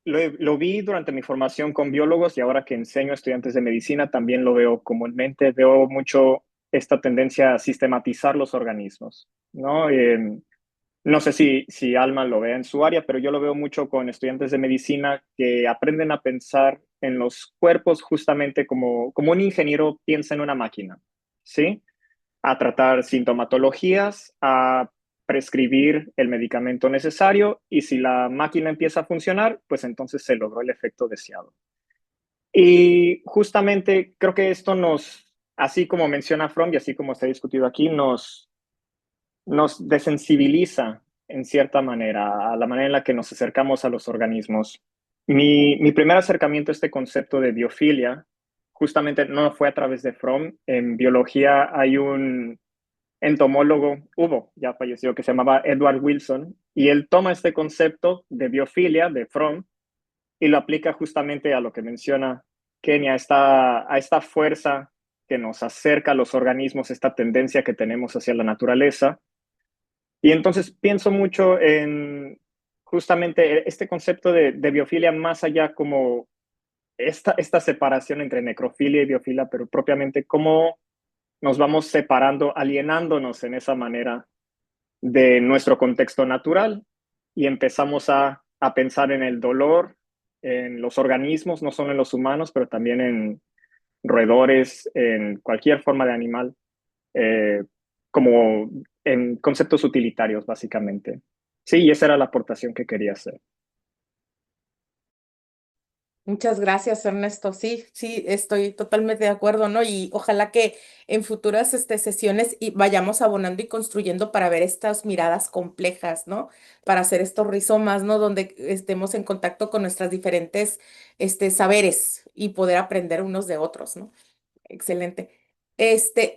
lo vi durante mi formación con biólogos y ahora que enseño a estudiantes de medicina también lo veo comúnmente. Veo mucho esta tendencia a sistematizar los organismos, ¿no? No sé si Alma lo ve en su área, pero yo lo veo mucho con estudiantes de medicina que aprenden a pensar en los cuerpos justamente como un ingeniero piensa en una máquina, ¿sí? A tratar sintomatologías, a prescribir el medicamento necesario y si la máquina empieza a funcionar, pues entonces se logró el efecto deseado. Y justamente creo que esto así como menciona Fromm y así como se ha discutido aquí, nos desensibiliza en cierta manera a la manera en la que nos acercamos a los organismos. Mi primer acercamiento a este concepto de biofilia justamente no fue a través de Fromm. En biología hay un entomólogo, ya falleció, que se llamaba Edward Wilson, y él toma este concepto de biofilia de Fromm y lo aplica justamente a lo que menciona Kenia, a esta fuerza que nos acerca a los organismos, esta tendencia que tenemos hacia la naturaleza. Y entonces pienso mucho en justamente este concepto de biofilia más allá como esta separación entre necrofilia y biofilia, pero propiamente cómo nos vamos separando, alienándonos en esa manera de nuestro contexto natural y empezamos a pensar en el dolor, en los organismos, no solo en los humanos, pero también en roedores, en cualquier forma de animal, eh, como en conceptos utilitarios, básicamente. Sí, y esa era la aportación que quería hacer. Muchas gracias, Ernesto. Sí, sí, estoy totalmente de acuerdo, ¿no? Y ojalá que en futuras sesiones vayamos abonando y construyendo para ver estas miradas complejas, ¿no? Para hacer estos rizomas, ¿no? Donde estemos en contacto con nuestras diferentes saberes y poder aprender unos de otros, ¿no? Excelente.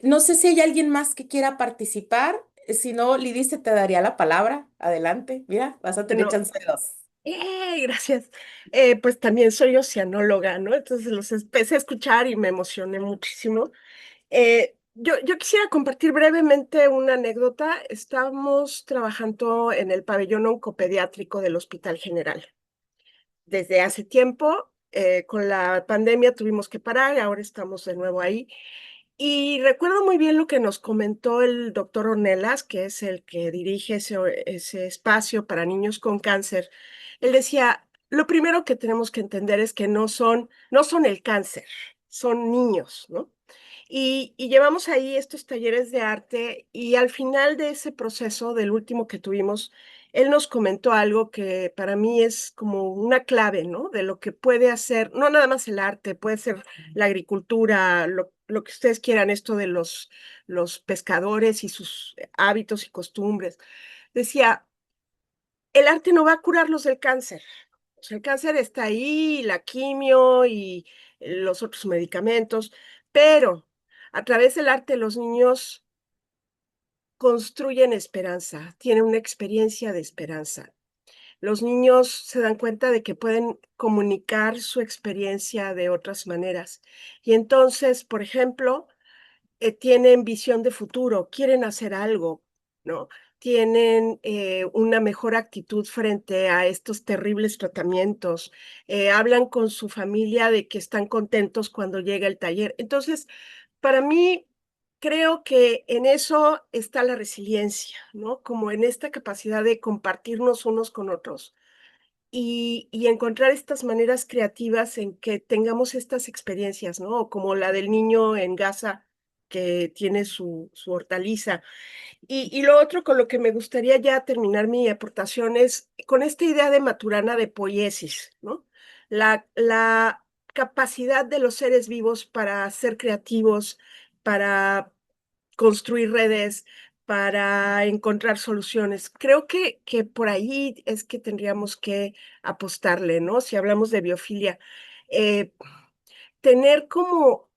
No sé si hay alguien más que quiera participar. Si no, Lidis, te daría la palabra. Adelante. Mira, vas a tener Bueno, chance de dos. gracias. Pues también soy oceanóloga, ¿no? Entonces los empecé a escuchar y me emocioné muchísimo. Yo quisiera compartir brevemente una anécdota. Estamos trabajando en el pabellón oncopediátrico del Hospital General. Desde hace tiempo, con la pandemia tuvimos que parar, ahora estamos de nuevo ahí. Y recuerdo muy bien lo que nos comentó el doctor Ornelas, que es el que dirige ese espacio para niños con cáncer. Él decía, lo primero que tenemos que entender es que no son el cáncer, son niños, ¿no? Y llevamos ahí estos talleres de arte y al final de ese proceso, del último que tuvimos, él nos comentó algo que para mí es como una clave, ¿no? De lo que puede hacer, no nada más el arte, puede ser la agricultura, lo que ustedes quieran, esto de los pescadores y sus hábitos y costumbres. Decía, el arte no va a curarlos del cáncer. O sea, el cáncer está ahí, la quimio y los otros medicamentos, pero a través del arte los niños construyen esperanza, tienen una experiencia de esperanza. Los niños se dan cuenta de que pueden comunicar su experiencia de otras maneras. Y entonces, por ejemplo, tienen visión de futuro, quieren hacer algo, ¿no? tienen una mejor actitud frente a estos terribles tratamientos, hablan con su familia de que están contentos cuando llega el taller. Entonces, para mí, creo que en eso está la resiliencia, ¿no? Como en esta capacidad de compartirnos unos con otros y encontrar estas maneras creativas en que tengamos estas experiencias, ¿no? Como la del niño en Gaza que tiene su hortaliza. Y lo otro con lo que me gustaría ya terminar mi aportación es con esta idea de Maturana de poiesis, ¿no? La capacidad de los seres vivos para ser creativos, para construir redes, para encontrar soluciones. Creo que por ahí es que tendríamos que apostarle, ¿no? Si hablamos de biofilia, eh, tener como,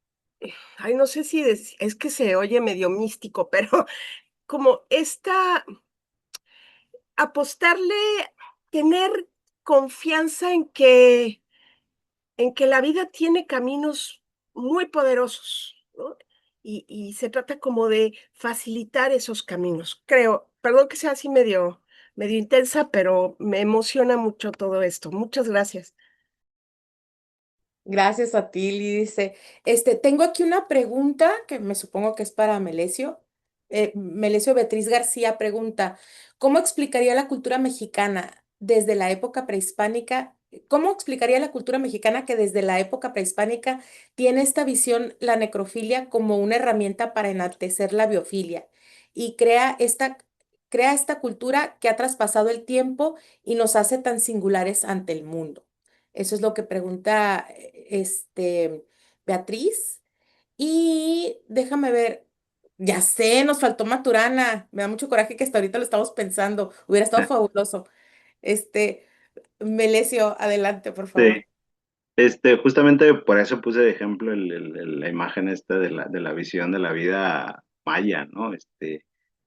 ay, no sé si es que se oye medio místico, pero como esta apostarle, tener confianza en que la vida tiene caminos muy poderosos, ¿no? Y se trata como de facilitar esos caminos. Creo, perdón que sea así medio intensa, pero me emociona mucho todo esto. Muchas gracias. Gracias a ti, Lidice. Tengo aquí una pregunta que me supongo que es para Melesio. Melesio Beatriz García pregunta, ¿cómo explicaría la cultura mexicana desde la época prehispánica? ¿Cómo explicaría la cultura mexicana que desde la época prehispánica tiene esta visión, la necrofilia, como una herramienta para enaltecer la biofilia y crea esta cultura que ha traspasado el tiempo y nos hace tan singulares ante el mundo? Eso es lo que pregunta Beatriz. Y déjame ver, ya sé, nos faltó Maturana. Me da mucho coraje que hasta ahorita lo estamos pensando. Hubiera estado fabuloso. Este, Melesio, adelante, por Sí, favor. justamente por eso puse de ejemplo la imagen esta de la visión de la vida maya, ¿no? Y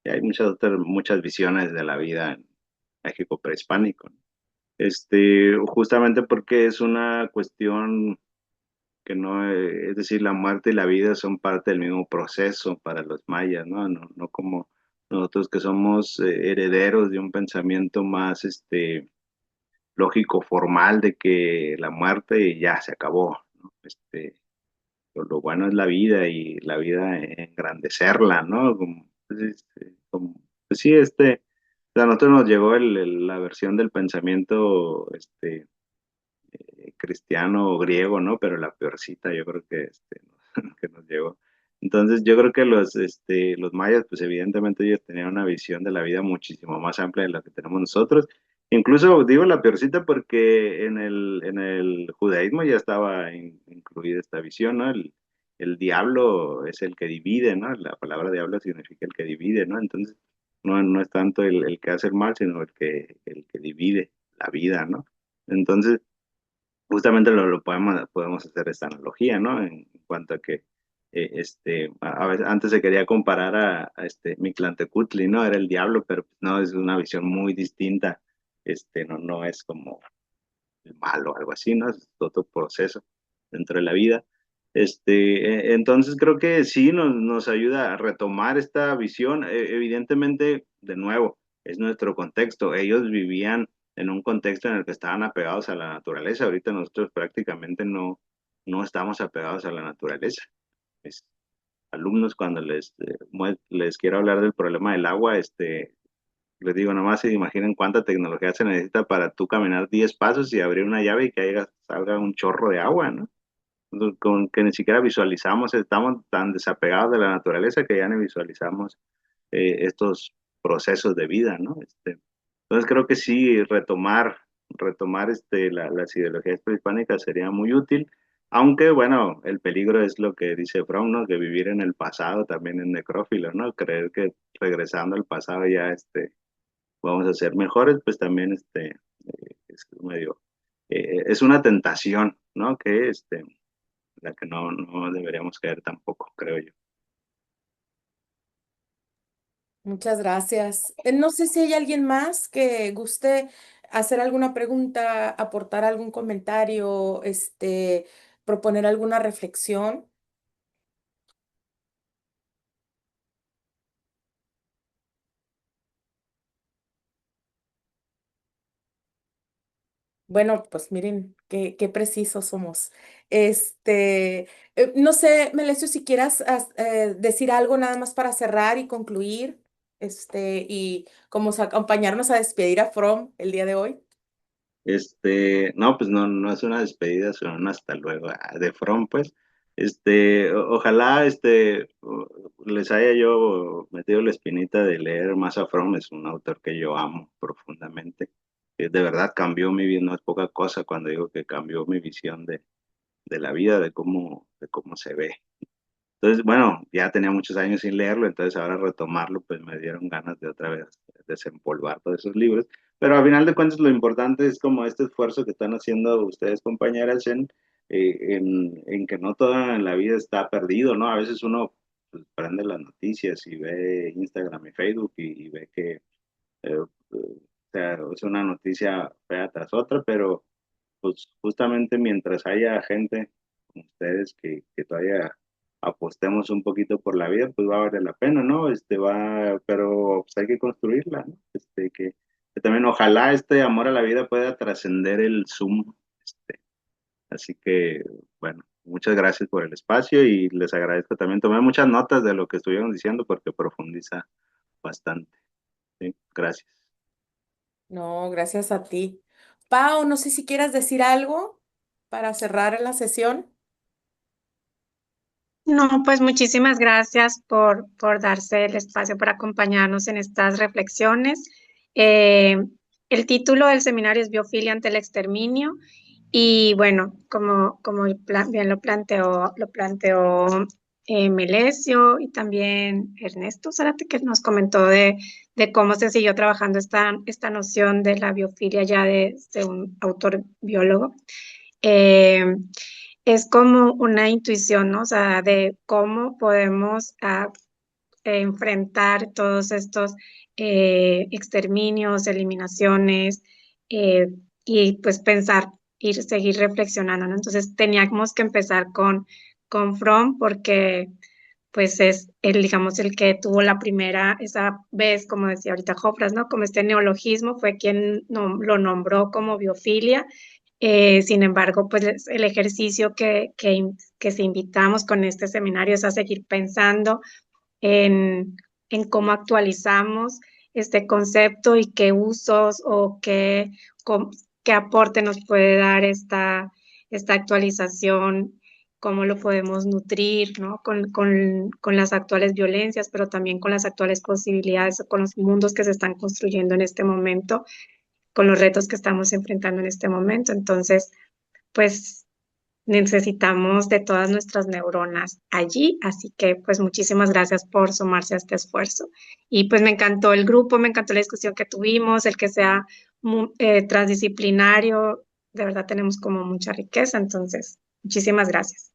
hay muchas visiones de la vida en México prehispánico, ¿no? Justamente porque es una cuestión que no, es decir, la muerte y la vida son parte del mismo proceso para los mayas, ¿no? No como nosotros que somos herederos de un pensamiento más, lógico, formal de que la muerte ya se acabó, ¿no? Lo bueno es la vida y la vida engrandecerla, ¿no? Pues sí, a nosotros nos llegó la versión del pensamiento, cristiano o griego, ¿no? Pero la peorcita, yo creo que, que nos llegó. Entonces, yo creo que los mayas, pues evidentemente ellos tenían una visión de la vida muchísimo más amplia de la que tenemos nosotros. Incluso digo la peorcita porque en el judaísmo ya estaba incluida esta visión, ¿no? El diablo es el que divide, ¿no? La palabra diablo significa el que divide, ¿no? Entonces, no es tanto el que hace el mal, sino el que divide la vida, ¿no? Entonces, justamente lo podemos hacer esta analogía, ¿no? En cuanto a que a veces antes se quería comparar a Mictlantecutli, ¿no? Era el diablo, pero pues, no, es una visión muy distinta. No es como el malo o algo así, ¿no? Es otro proceso dentro de la vida. Entonces creo que sí nos ayuda a retomar esta visión. Evidentemente, de nuevo, es nuestro contexto. Ellos vivían en un contexto en el que estaban apegados a la naturaleza. Ahorita nosotros prácticamente no estamos apegados a la naturaleza. Mis alumnos, cuando les quiero hablar del problema del agua, les digo, nomás se imaginen cuánta tecnología se necesita para tú caminar 10 pasos y abrir una llave y que ahí salga un chorro de agua, ¿no? Con que ni siquiera visualizamos, estamos tan desapegados de la naturaleza que ya ni visualizamos estos procesos de vida, ¿no? Entonces creo que sí, retomar las ideologías prehispánicas sería muy útil, aunque bueno, el peligro es lo que dice Fromm, ¿no? Que vivir en el pasado también es necrófilo, ¿no? Creer que regresando al pasado ya vamos a ser mejores, pues también es medio, es una tentación, ¿no? Que la que no deberíamos caer tampoco, creo yo. Muchas gracias. No sé si hay alguien más que guste hacer alguna pregunta, aportar algún comentario, proponer alguna reflexión. Bueno, pues miren qué precisos somos. No sé, Melesio, si quieras decir algo nada más para cerrar y concluir, y como acompañarnos a despedir a From el día de hoy. No, pues no es una despedida, sino un hasta luego de From, pues. Ojalá, les haya yo metido la espinita de leer más a From. Es un autor que yo amo profundamente. De verdad cambió mi vida, no es poca cosa cuando digo que cambió mi visión de la vida, de cómo se ve. Entonces, bueno, ya tenía muchos años sin leerlo, entonces ahora retomarlo, pues me dieron ganas de otra vez desempolvar todos esos libros. Pero al final de cuentas, lo importante es como este esfuerzo que están haciendo ustedes, compañeras, en que no todo en la vida está perdido, ¿no? A veces uno pues, prende las noticias y ve Instagram y Facebook y ve que o sea, es una noticia fea tras otra, pero pues justamente mientras haya gente como ustedes que todavía apostemos un poquito por la vida, pues va a valer la pena, ¿no? Pero pues hay que construirla, ¿no? Que también ojalá este amor a la vida pueda trascender el Zoom. Así que, bueno, muchas gracias por el espacio y les agradezco también. Tomé muchas notas de lo que estuvieron diciendo porque profundiza bastante. ¿Sí? Gracias. No, gracias a ti. Pau, no sé si quieras decir algo para cerrar la sesión. No, pues muchísimas gracias por darse el espacio para acompañarnos en estas reflexiones. Eh, el título del seminario es Biofilia ante el exterminio y bueno, como bien lo planteó Melesio y también Ernesto Zárate, que nos comentó de cómo se siguió trabajando esta noción de la biofilia ya de un autor biólogo. Eh, es como una intuición, ¿no? O sea, de cómo podemos enfrentar todos estos exterminios, eliminaciones, eh, y pues pensar y seguir reflexionando, ¿no? Entonces teníamos que empezar con Fromm porque pues es el, digamos, el que tuvo la primera, esa vez, como decía ahorita Jofras, ¿no? Como este neologismo, fue quien lo nombró como biofilia. Sin embargo, pues el ejercicio que se invitamos con este seminario es a seguir pensando en cómo actualizamos este concepto y qué usos o qué aporte nos puede dar esta actualización, cómo lo podemos nutrir, ¿no? Con las actuales violencias, pero también con las actuales posibilidades, con los mundos que se están construyendo en este momento, con los retos que estamos enfrentando en este momento. Entonces, pues necesitamos de todas nuestras neuronas allí, así que pues muchísimas gracias por sumarse a este esfuerzo. Y pues me encantó el grupo, me encantó la discusión que tuvimos, el que sea transdisciplinario, de verdad tenemos como mucha riqueza, entonces muchísimas gracias.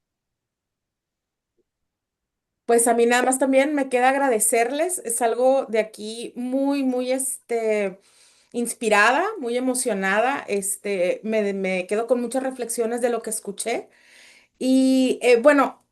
Pues a mí nada más también me queda agradecerles. Es algo de aquí muy, inspirada, muy emocionada. Me quedo con muchas reflexiones de lo que escuché. Y bueno,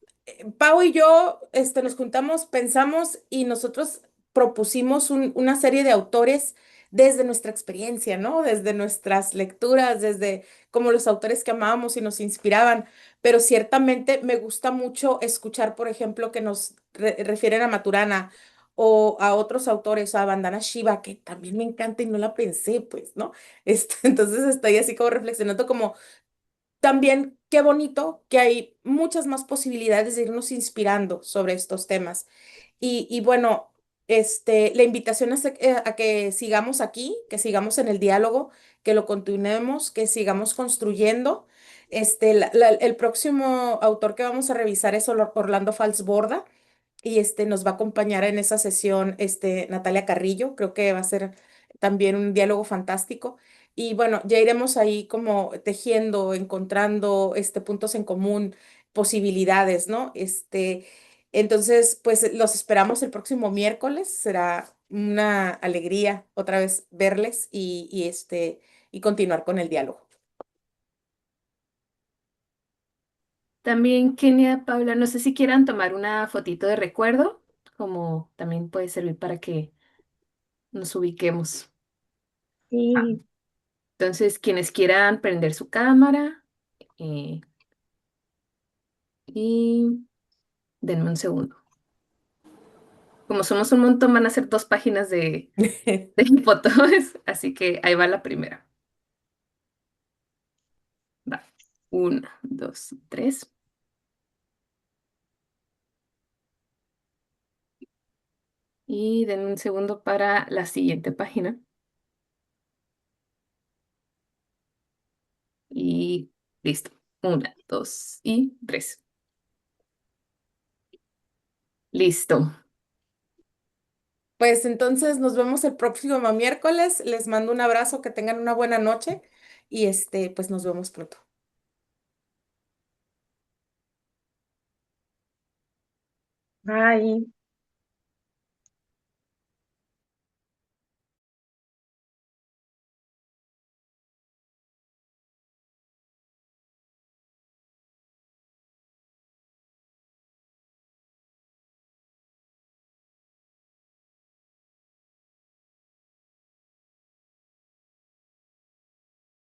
Pau y yo nos juntamos, pensamos y nosotros propusimos una serie de autores desde nuestra experiencia, ¿no? Desde nuestras lecturas, desde como los autores que amábamos y nos inspiraban. Pero ciertamente me gusta mucho escuchar, por ejemplo, que nos refieren a Maturana o a otros autores, a Vandana Shiva, que también me encanta y no la pensé, pues, ¿no? Entonces estoy así como reflexionando como también qué bonito que hay muchas más posibilidades de irnos inspirando sobre estos temas. Y bueno, la invitación es a que sigamos aquí, que sigamos en el diálogo, que lo continuemos, que sigamos construyendo. El próximo autor que vamos a revisar es Orlando Falsborda y nos va a acompañar en esa sesión Natalia Carrillo. Creo que va a ser también un diálogo fantástico. Y bueno, ya iremos ahí como tejiendo, encontrando puntos en común, posibilidades, ¿no? Entonces, pues los esperamos el próximo miércoles. Será una alegría otra vez verles y continuar con el diálogo. También, Kenia, Paula, no sé si quieran tomar una fotito de recuerdo, como también puede servir para que nos ubiquemos. Sí, Entonces, quienes quieran prender su cámara, y denme un segundo. Como somos un montón, van a ser 2 páginas de fotos, así que ahí va la primera. Va. 1, 2, 3. Y denme un segundo para la siguiente página. Y listo. 1, 2 y 3. Listo. Pues entonces nos vemos el próximo miércoles. Les mando un abrazo, que tengan una buena noche y pues nos vemos pronto. Bye.